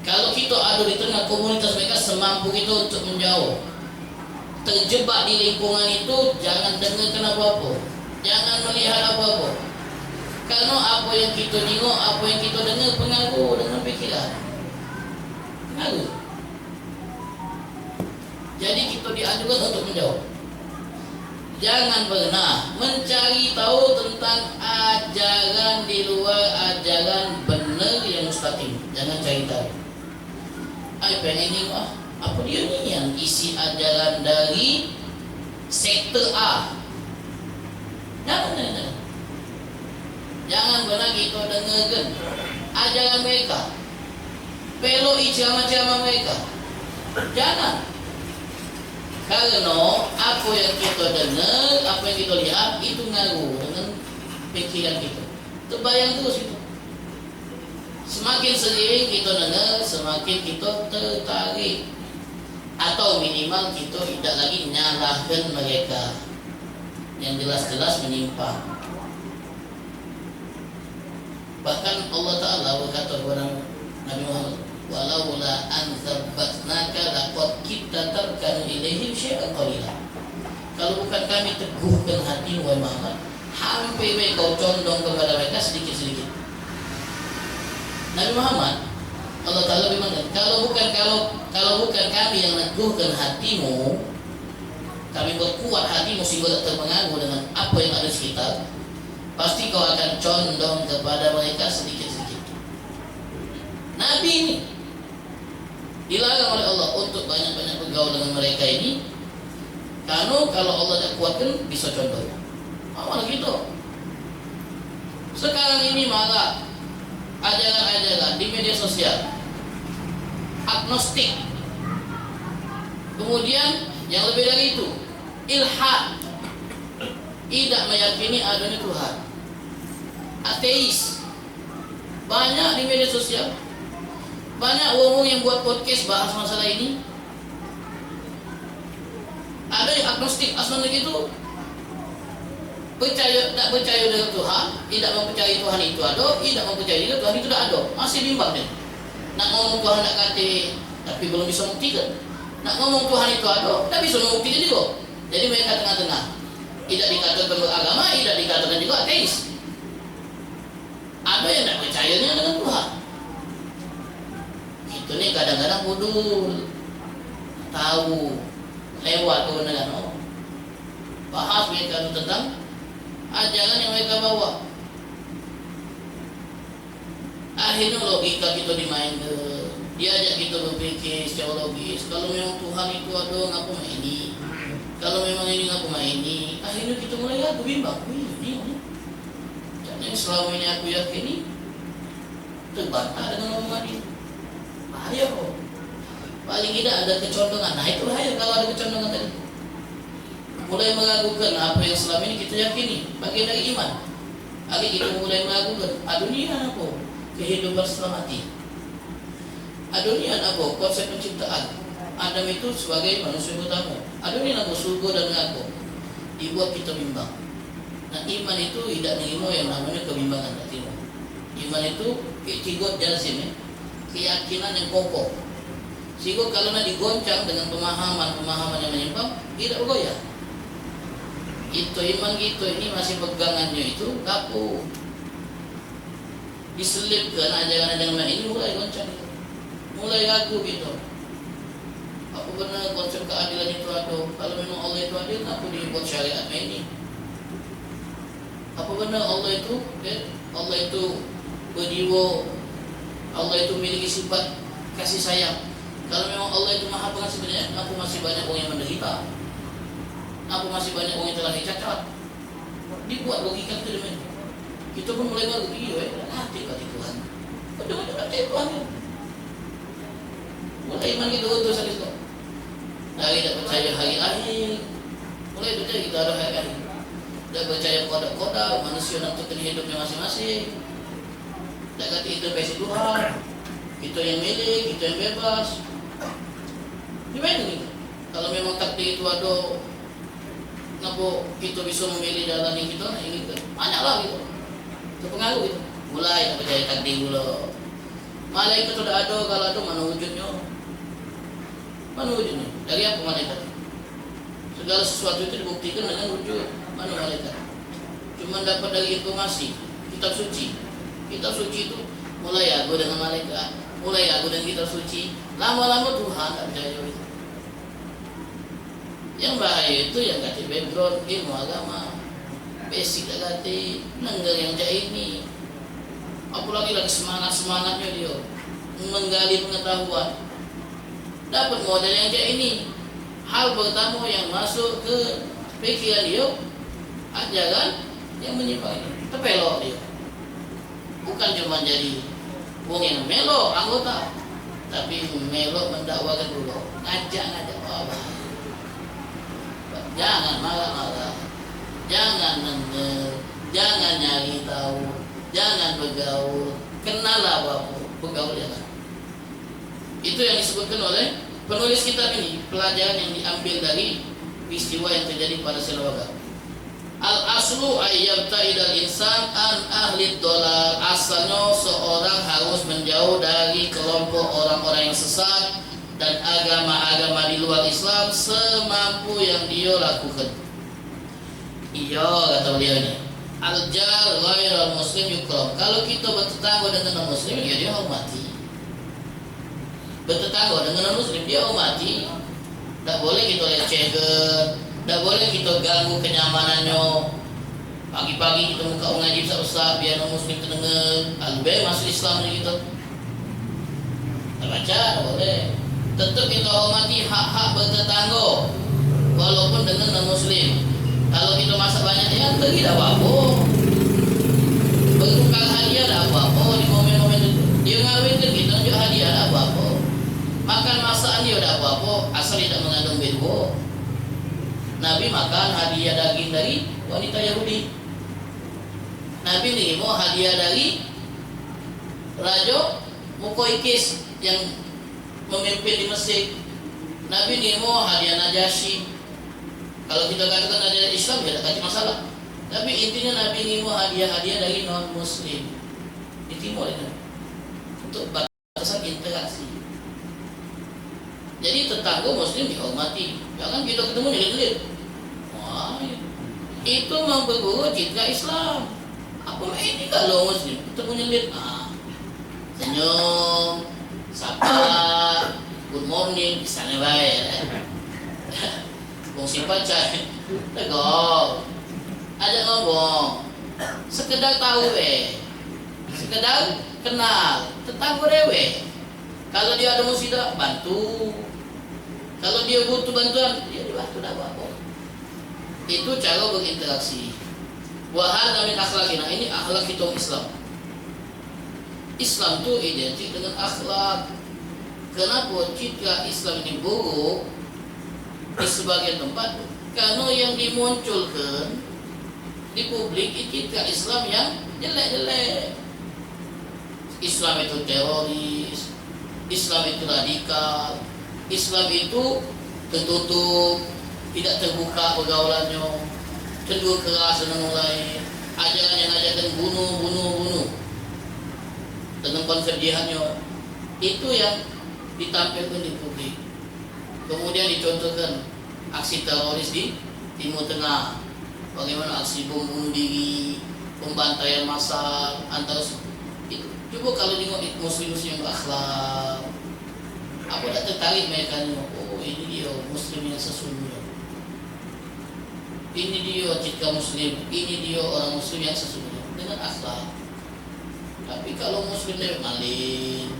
Kalau kita ada di tengah komunitas mereka, semampu kita untuk menjauh. Terjebak di lingkungan itu, jangan dengarkan apa-apa, jangan melihat apa-apa. Karena apa yang kita tengok, apa yang kita dengar pengaruh dengan pikiran. Pengaruh. Jadi kita dianjurkan untuk menjauh. Jangan pernah mencari tahu tentang ajaran di luar ajaran benar yang mustaqim. Jangan cari tahu. Pengen tengok apa dia ni yang isi ajaran dari sektor A. Jangan. Jangan pernah kita dengarkan ajaran mereka, peloi ceramah-ceramah mereka. Jangan. Karena apa yang kita dengar, apa yang kita lihat, itu ngaruh dengan pikiran kita. Terbayang terus itu. Semakin sering kita dengar, semakin kita tertarik. Atau minimal kita tidak lagi menyalahkan mereka yang jelas-jelas menyimpang. Bahkan Allah Ta'ala berkata kepada Nabi Muhammad, walaula an tsabbatnaka laqad kitta tarkanu ilaihim syai'an qalila. Kalau bukan kami teguhkan hatimu wahai Muhammad, hampir kau condong kepada mereka sedikit-sedikit. Nabi Muhammad, Allah Ta'ala berfirman, kalau bukan kami yang meneguhkan hatimu, kami berkuat hatimu sehingga tak terpengaruh dengan apa yang ada di sekitar, pasti kau akan condong kepada mereka sedikit-sedikit. Nabi ini dilarang oleh Allah untuk banyak-banyak bergaul dengan mereka ini, karena kalau Allah tak kuatkan bisa condong. Awal gitu. Sekarang ini malah ajaran-ajaran di media sosial agnostik. Kemudian yang lebih dari itu, ilhad, tidak meyakini adanya Tuhan, ateis, banyak di media sosial. Banyak orang yang buat podcast bahas masalah ini. Ada yang agnostik, itu percaya, tak percaya dengan Tuhan, tidak mempercayai Tuhan itu ada, tidak mempercayai juga Tuhan itu tidak ada, masih bimbang dia. Nak ngomong Tuhan nak kata, tapi belum bisa membuktikan. Nak ngomong Tuhan itu ada, tak bisa membuktikan juga. Jadi mereka tengah-tengah, tidak dikatakan beragama, tidak dikatakan juga ateis. Ada yang tak percayanya dengan Tuhan. Itu nih kadang-kadang bodoh, tahu lewat kebenaran Allah. Bahas mereka itu tentang ajaran yang mereka bawa. Akhirnya logika kita dimainkan, diajak kita berpikir secara logis. Kalau memang Tuhan itu ada, ngaku mah ini. Kalau memang ini, ngaku mah ini. Akhirnya kita mulai aku bimbang. Ini. Yang selama ini aku yakini terbantah dengan omongan ini. Bahaya kok. Paling tidak ada kecondongan. Nah itu bahaya kalau ada kecondongan tadi. Mulai meragukan apa yang selama ini kita yakini, bagian dari iman. Lagi kita mulai meragukan, adunian apa? Kehidupan setelah mati. Adunian apa? Konsep penciptaan. Adam itu sebagai manusia pertama. Adunian apa? Surga dan neraka. Dibuat kita bimbang. Nah iman itu tidak menerima yang namanya kebimbangan. Iman itu iktiqad jazim, keyakinan yang kokoh. Sehingga kalau nak digoncang dengan pemahaman yang menyimpang, tidak bergoyah. Itu iman gitu, ini masih pegangannya itu kaku. Diselipkan ajaran-ajaran ini mulai goncang, mulai ragu gitu. Apa benar konsep keadilan itu ada? Kalau memang Allah itu adil, kenapa dibuat syariatnya ini? Apa benar Allah itu berjiwa, Allah itu memiliki sifat kasih sayang? Kalau memang Allah itu maha pengasih, sebenarnya aku masih banyak orang yang menderita, aku masih banyak orang yang telah dicacat. Dibuat logika itu demikian. Kita pun mulai baru hati Tuhan. Betul-betul hati Tuhan. Mulai iman kita utuh sakit kok. Dari tidak percaya hari akhir, mulai percaya kita ada hari akhir. Tidak percaya koda-koda manusia menentukan hidupnya masing-masing. Tidak kata itu besi Tuhan, kita yang milik, kita yang bebas. Gimana gitu? Kalau memang takdir itu ada, kenapa kita bisa memilih jalan yang kita ini kan? Banyaklah gitu. Terpengaruh gitu. Mulai percaya takdir dulu. Malaikat sudah ada, kalau ada mana wujudnya? Mana wujudnya? Dari apa malaikat? Segala sesuatu itu dibuktikan dengan wujud. Mana malaikat? Cuma dapat dari informasi, kitab suci. Kitab suci itu mulai aku dengan malaikat, mulai aku dengan kitab suci. Lama-lama Tuhan tak percaya itu. Yang bahaya itu yang kata background ilmu agama, basic tak kata nenggar yang jahit ini. Apalagi lagi semangatnya dia menggali pengetahuan. Dapat model yang jahit ini. Hal pertama yang masuk ke pikiran dia, ajaran yang menyimpang ini, terpelok dia. Bukan cuma jadi wong yang melo anggota, tapi melo mendakwakan dulu, ngajak apa? Jangan marah-marah, jangan denger, jangan nyari tahu, jangan bergaul, kenallah bapak, bergaul jangan. Itu yang disebutkan oleh penulis kitab ini, pelajaran yang diambil dari peristiwa yang terjadi pada Selawaka. Al-aslu ayyabta'idal insan an ahli dolal. Asalnya seorang harus menjauh dari kelompok orang-orang yang sesat dan agama-agama di luar Islam semampu yang dia lakukan. Iya kata beliau ini, al-jar ghairal muslim yukram. Kalau kita bertetangga dengan non-muslim, ya dia hormati. Bertetangga dengan non-muslim, dia hormati. Tak boleh kita lecehkan, tak boleh kita ganggu kenyamanannya. Pagi-pagi kita muka ngaji besar-besar biar non-muslim terdengar. Lebih masuk Islam ni kita. Tak baca, tak boleh. Tetap kita hormati hak-hak bertetangga walaupun dengan non-muslim. Kalau kita masak banyak yang tadi tak apa-apa, bertukar hadiah tak apa-apa. Di momen-momen itu dia ngawinkan kita tunjuk hadiah tak apa-apa. Makan masakan dia tak apa-apa asal tidak mengandung bego. Nabi makan hadiah daging dari wanita Yahudi. Nabi nih mau hadiah dari Raja Mukoikis. yang memimpin di Mesir. Nabi nimo hadiah Najasyi. Kalau kita katakan hadiah Islam ya tak masalah. Tapi intinya Nabi nimo hadiah-hadiah dari non Muslim. Ditimo oleh Nabi untuk batasan interaksi. Jadi tetangga Muslim dihormati. Jangan kita ketemu nyelit-nyelit. Wah, itu memperburuk citra Islam. Apa ini kalau Muslim ketemu nyelit? Senyum, sapa, good morning, misalnya baik. Fungsi pacar, tegur, ajak ngomong, sekedar tahu sekedar kenal, tetangga dewe. Kalau dia ada musibah, bantu. Kalau dia butuh bantuan, dia dibantu dah apa. Itu cara berinteraksi. Wahal min akhlakina, ini akhlak kita Islam. Islam itu identik dengan akhlak. Kenapa citra Islam ini buruk di sebagian tempat? Karena yang dimunculkan di publik itu citra Islam yang jelek-jelek. Islam itu teroris, Islam itu radikal, Islam itu tertutup, tidak terbuka pergaulannya, cenderung keras dan lain, ajaran yang ajarkan bunuh dengan konsep jihadnya, itu yang ditampilkan di publik. Kemudian dicontohkan aksi teroris di Timur Tengah, bagaimana aksi bom bunuh diri, pembantaian massal antara itu. Coba kalau tengok muslim-muslim yang berakhlak, aku tak tertarik mereka ni. Oh, ini dia Muslim yang sesungguhnya. Ini dia citra Muslim. Ini dia orang Muslim yang sesungguhnya dengan akhlak. Tapi kalau Muslim dia malin,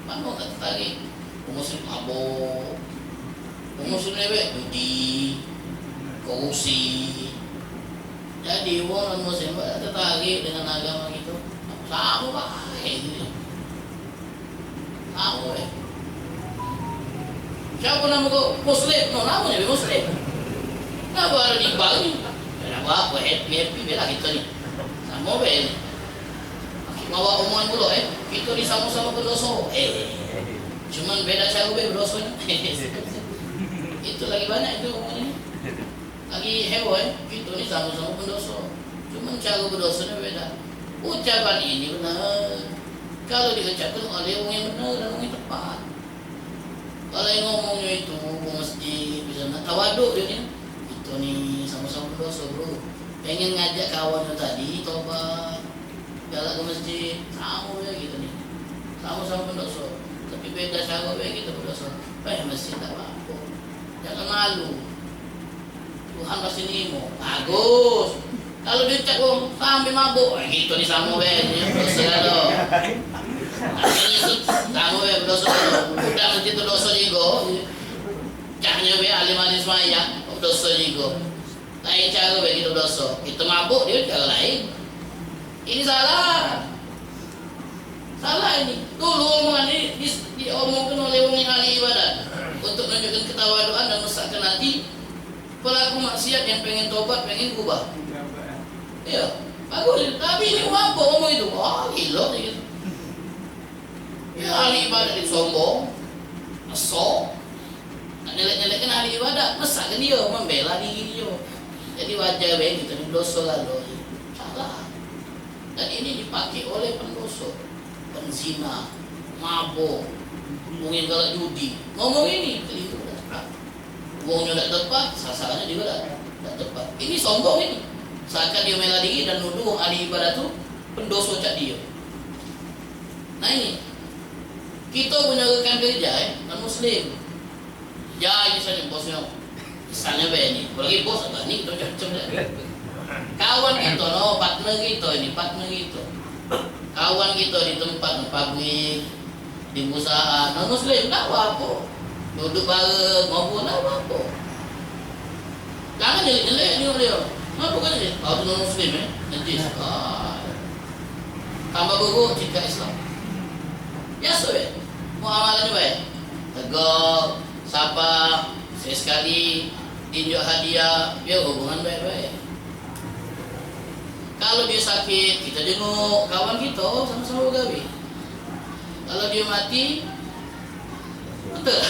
mana tak tertarik? Muslim mabuk, Muslim dia judi, korupsi. Jadi orang Muslim tak tertarik dengan agama itu. Sama baik. Sama baik. Siapa nama kau? Muslim. No, namanya Muslim. Kenapa ada di Bali? Kenapa aku happy bela kita ni. Sama bel. Bawa omongan dulu kita ni sama-sama berdosa. Cuman beda cara berdosanya. Itu lagi banyak itu omongan ini. Lagi heboh kita ni sama-sama berdosa. Cuman cara berdosanya beda. Ucapan ini benar. Kalau diucapkan oleh orang yang benar dan orang yang tepat. Kalau yang ngomongnya itu ke masjid, misalnya tawaduk dia ni, itu ni sama-sama berdosa bro. Pengen ngajak kawannya tadi tobat, galak ke masjid, sama ya gitu ni, sama-sama berdosa. Tapi beda cara kita berdosa. Baik masjid tak apa-apa, jangan malu. Tuhan pasti nimo, bagus. Kalau dia cak sampai mabuk, gitu ni sama berdosa kalau. Kamu ya berdosa, udah mesti itu dosa juga. Cahnya be alim-alim semayang, dosa juga. Lain cara be itu dosa. Kita mabuk dia cara lain. Ini salah. Salah ini. Dulu omongan ini diomongkan oleh orang yang ahli ibadat untuk menunjukkan ketawaduan dan mesakkan hati pelaku maksiat yang pengen tobat, pengen ubah. Iya, bagus. Tapi ini mabuk ngomong itu. Wah, gila gitu. Ya, ahli ibadat itu sombong, mesok, nyelek-nyelekkan ahli ibadat, mesakkan dia, membela diri dia. Jadi wajar kita ni dosa lalu, salah. Dan ini dipakai oleh pendosa, penzina, mabuk, mungkin kalau judi, ngomong ini keliru. Uangnya tak tepat, sasarannya juga tak tepat. Ini sombong ini, seakan dia membela diri dan nuduh ahli ibadat itu pendosa cak dia. Nah ini. Kita punya rekan kerja non Muslim. Ya misalnya bosnya, misalnya begini, apalagi bos apa ni kita macam kawan kita, no partner kita ini partner kita, kawan kita di tempat pabrik, di perusahaan non Muslim, tak apa, duduk bareng ngobrol tak apa. Jangan jelek-jelek dia. Apa kan dia? Kalau non Muslim nanti tambah buruk citra Islam. Biasa muamalah baik. Tegur, sapa, sekali tunjuk hadiah, biar hubungan baik-baik. Kalau dia sakit, kita jenguk kawan kita sama-sama bergawi. Kalau dia mati, Betul.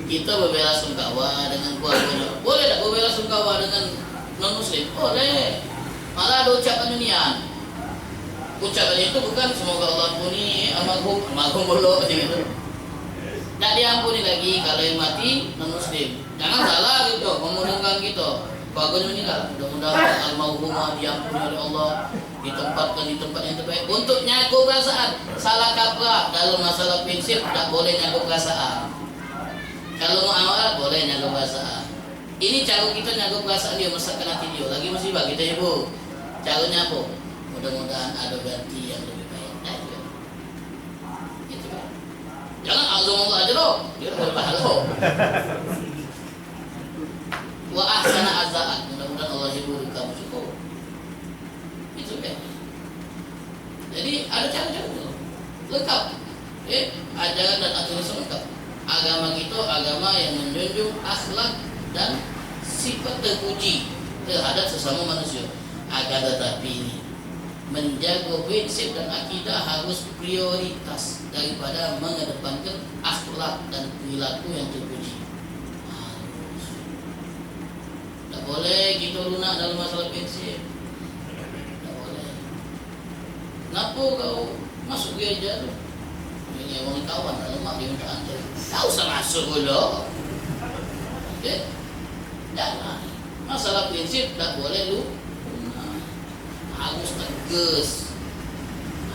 Kita berbela sungkawa dengan keluarga. Boleh tak berbela sungkawa dengan non muslim? Boleh. Malah ada ucapan dunian. Ucapan itu bukan semoga Allah ampuni almarhum bolok gitu. Tak diampuni lagi kalau yang mati non muslim. Jangan salah gitu, memudahkan gitu. Bagus meninggal. Mudah-mudahan almarhumah diampuni oleh Allah, ditempatkan di tempat yang terbaik. Untuk nyago perasaan, salah kaprah dalam masalah prinsip tak boleh nyago perasaan. Kalau muamalah boleh nyago perasaan. Ini cara kita nyago perasaan dia, mesakkan hati dia. Lagi musibah kita ibu. Caranya apa? Mudah-mudahan ada ganti yang lebih baik. Nah, itu kan. Itu kan. Jangan azamullah aja loh. Dia boleh pahala. Wa ahsana azaan. Mudah-mudahan Allah hibur kamu cukup. Itu kan. Jadi ada cara-cara itu. Lengkap. Ajaran dan aturan lengkap. Agama itu agama yang menjunjung akhlak dan sifat terpuji terhadap sesama manusia. Akan tetapi ini menjaga prinsip dan akidah harus prioritas daripada mengedepankan akhlak dan perilaku yang terpuji. Harus. Tak boleh kita lunak dalam masalah prinsip. Tak boleh. Kenapa kau masuk gereja tu? Ini orang kawan tak lemak dia minta antar. Tak usah masuk dulu. Okay? Jangan. Masalah prinsip tak boleh lu. Harus tegas.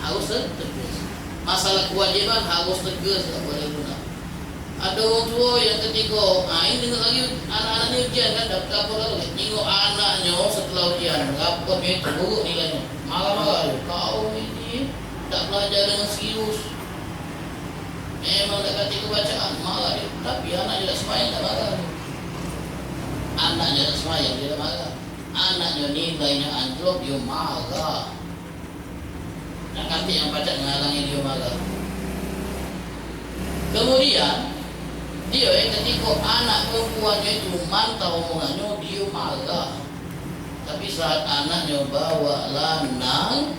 Harus tegas. Masalah kewajiban harus tegas, tak boleh guna. Ada orang tua yang ketika ini dengar lagi anak-anaknya ujian kan, dapat apa lalu tengok anaknya setelah ujian rapotnya itu buruk nilainya, marah-marah dia. Kau ini tak belajar dengan serius, memang tak kata kebacaan, marah dia. Tapi anaknya tak semayang tak marah dia. Anaknya tak semayang dia tak marah. Anaknya nilainya anjlok, dia marah. Dan nanti yang pacak menghalangi dia marah. Kemudian dia ketika anak perempuannya itu mantau omongannya, dia marah. Tapi saat anaknya bawa lanang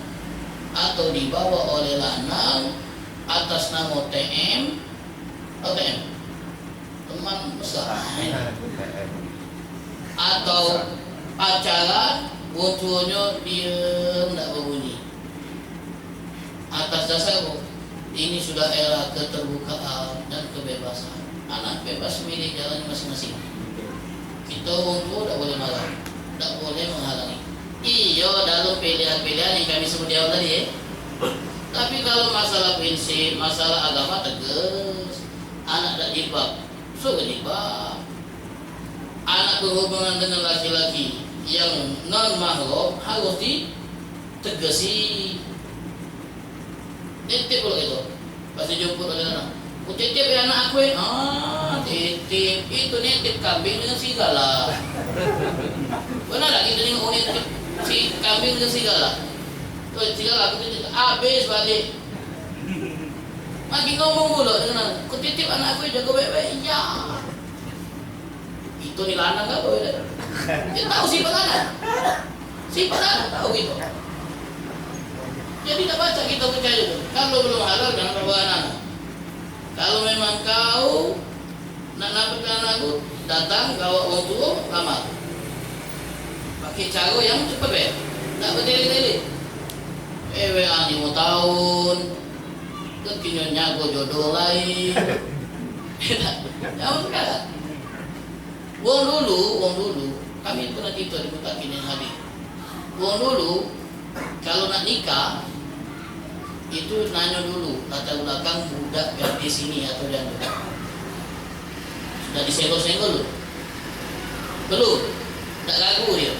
atau dibawa oleh lanang atas nama TM, teman besar, atau pacaran, bocornya dia tidak berbunyi. Atas dasar ini sudah era keterbukaan dan kebebasan. Anak bebas memilih jalan masing-masing. Kita orang tua tidak boleh marah, tidak boleh menghalangi. Iya dalam pilihan-pilihan yang kami sebut di awal tadi. Tapi kalau masalah prinsip, masalah agama tegas. Anak tak jilbab, suruh jilbab. Anak berhubungan dengan laki-laki yang non mahram harus ditegasi. Titip kalau gitu, pasti jemput oleh anak. Ku titip ya anak aku, titip itu nitip kambing dengan serigala. Benar tak kita tengok nitip si kambing dengan serigala? Tuh serigala aku titip, habis balik. Makin ngomong pula dengan anak. Ku titip anak aku jaga baik-baik, ya. Itu ni lanang tak boleh. Dia tahu sifat anak. Sifat anak tahu gitu. Jadi tak baca kita percaya tu. Kalau belum halal jangan bawa anak. Kalau memang kau nak dapatkan anakku, datang bawa orang tua lamar. Pakai cara yang cepat ya. Tak bertele-tele. WA 5 tahun. Kekinya nyago jodoh lain. Jangan sekarang. Uang dulu, kami pernah cerita di Mutakin yang hadir. Uang dulu, kalau nak nikah, itu nanya dulu latar belakang budak gadis ini atau janda. Sudah disenggol-senggol belum? Tak ragu dia.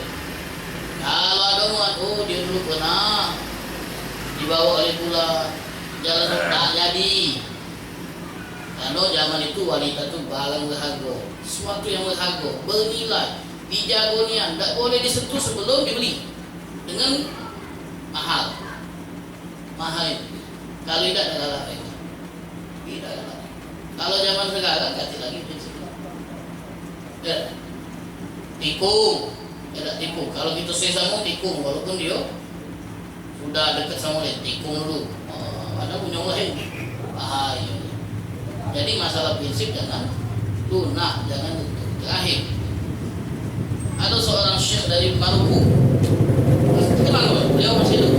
Kalau ada orang, dia dulu pernah dibawa oleh pula jalan tak jadi. Karena zaman itu wanita itu barang berharga, sesuatu yang berharga, bernilai, dijagonian, tak boleh disentuh sebelum dibeli dengan mahal. Mahal. Kalau tidak ada kalah itu. Tidak kalah. Kalau zaman sekarang ganti lagi prinsipnya. Ya. Tikung. Tidak tikung. Kalau kita sesama tikung, walaupun dia sudah dekat sama dia, tikung dulu. Ada punya lain. Bahaya. Jadi masalah prinsip jangan lunak, jangan terakhir. Ada seorang syekh dari Maluku, kenal beliau masih hidup.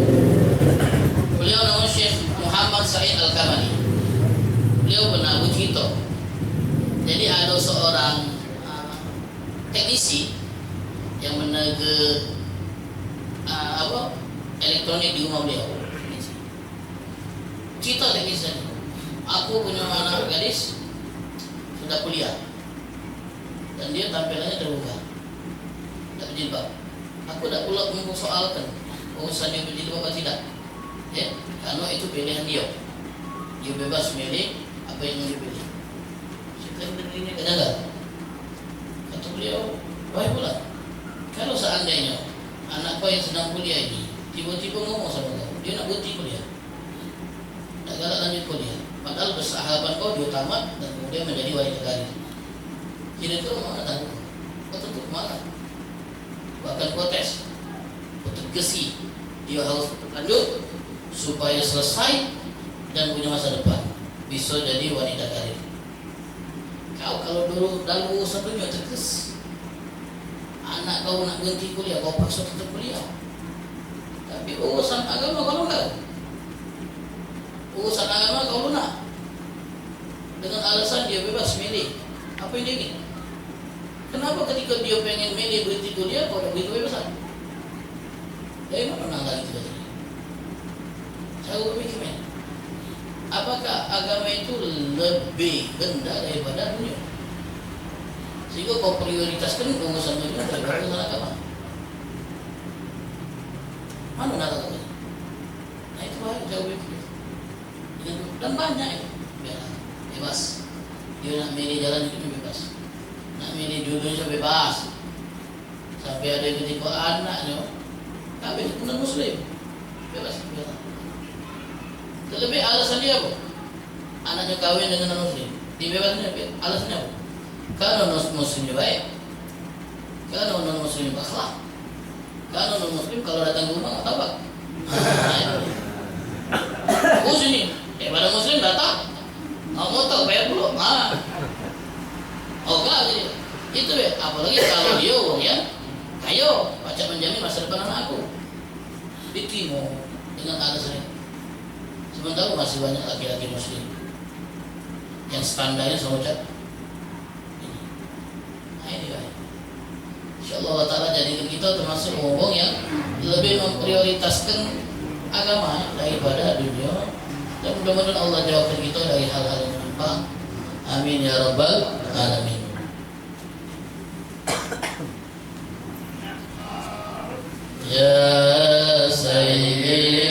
Beliau namanya Syekh Muhammad Said Al-Kamali. Beliau pernah bercerita. Jadi ada seorang teknisi yang menaga elektronik di rumah beliau. Cerita teknisi, aku punya anak gadis sudah kuliah dan dia tampilannya terbuka, tidak berjilbab. Aku tidak pula mempersoalkan urusan dia berjilbab atau tidak, ya, karena itu pilihan dia. Dia bebas milih apa yang dia pilih. Sekarang dirinya kejaga. Kata beliau, baik pula. Kalau seandainya anak kau yang sedang kuliah ini tiba-tiba ngomong sama kau, dia nak berhenti kuliah, nak galak lanjut kuliah, padahal bersahabat kau dia tamat dan kemudian menjadi wanita karir. Jadi kau mana tahu? Kau tentu marah, bahkan protes, kau tergesi. Dia harus lanjut supaya selesai dan punya masa depan, bisa jadi wanita karir. Kau kalau dulu dalam urusan dunia terges, anak kau nak berhenti kuliah, kau paksa tetap kuliah. Tapi urusan agama kau lunak, urusan agama kau lunak. Dengan alasan dia bebas milih apa yang dia ingin. Kenapa ketika dia pengen milih berhenti kuliah, kau tak beri kebebasan? Dari mana menangkap itu tadi? Saya berpikir, apakah agama itu lebih rendah daripada dunia? Sehingga kau prioritaskan urusan dunia daripada urusan agama. Mana nak tahu? Nah itu baru jauh lebih. Dan banyak itu. Bebas. Dia nak milih jalan hidup bebas. Nak milih jodohnya bebas. Sampai ada ketika anaknya kawin dengan Muslim, bebas. Terlebih alasan dia apa? Anaknya kawin dengan non-Muslim, dibebaskan. Alasannya apa? Karena non-Muslimnya baik, karena non-Muslim berakhlak, karena non-Muslim kalau datang ke rumah nggak tahu pak. Oh sini, pada Muslim datang, mau tahu bayar dulu, oh enggak jadi. Itu ya, apalagi kalau dia ya, ayo baca menjamin masa depan anakku, diterima dengan alasan. Sementara masih banyak laki-laki Muslim yang standarnya sama ucap ini. Nah ini kan, InsyaAllah Allah Ta'ala jadikan kita termasuk orang yang lebih memprioritaskan agama daripada dunia. Dan mudah-mudahan Allah jawabkan kita dari hal-hal yang menyimpang. Amin ya rabbal alamin. Ya Sayyidi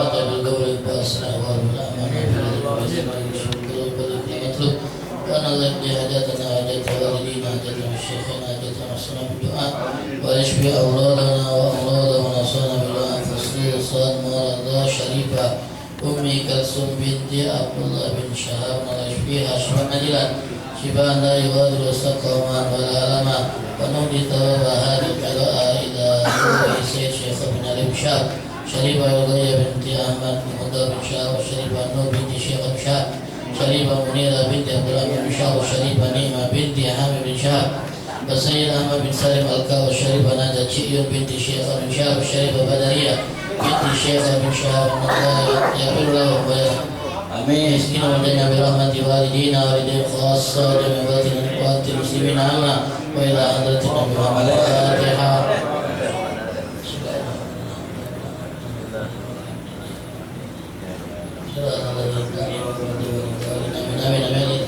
بركة بالقول والإصلاح والأمانة والمطلوب وأن الله يقضي حاجاتنا حاجات والدينا حاجات شيخنا حاجات نفسنا بالدعاء ويشفي أولادنا وأولاد ونصرنا بالدعاء فصيل صاد مرضى شريفة أمي كلثوم بنت عبد الله بن شهاب الله يشفيها شفاء عاجلا شفاء لا يغادر سقما ولا ألما ونهدي ثواب هذه القراءة إلى روح سيد شيخ بن علي بن شهاب شريفة رقية بنت أحمد بن مضر بن شهاب وشريفة النور بنت شيخ بن شهاب شريفة منيرة بنت عبد الرحمن بن شهاب وشريفة نعمة بنت حامد بن شهاب والسيد أحمد بن سالم الكا والشريفة نادى شئير بنت شيخ بن شهاب والشريفة بدرية بنت شيخ بن شهاب أن الله يغفر لهم ويرحمهم آمين. يسكن ودنا برحمة والدينا والدين خاصة وجميع والدين المسلمين عامة وإلى حضرة النبي محمد الفاتحة. آمين آمين.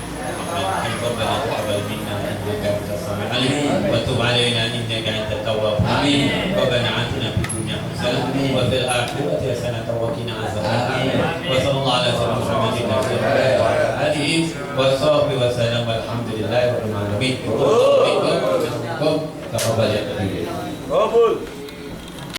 ربنا تقبل منا انك انت السميع العليم وتب علينا انك انت التواب الرحيم ربنا آتنا في الدنيا حسنه وفي الاخره حسنه وقنا عذاب النار وصلى الله على سيدنا محمد وعلى اله وصحبه وسلم والحمد لله رب العالمين. تقبل يا حبيبي.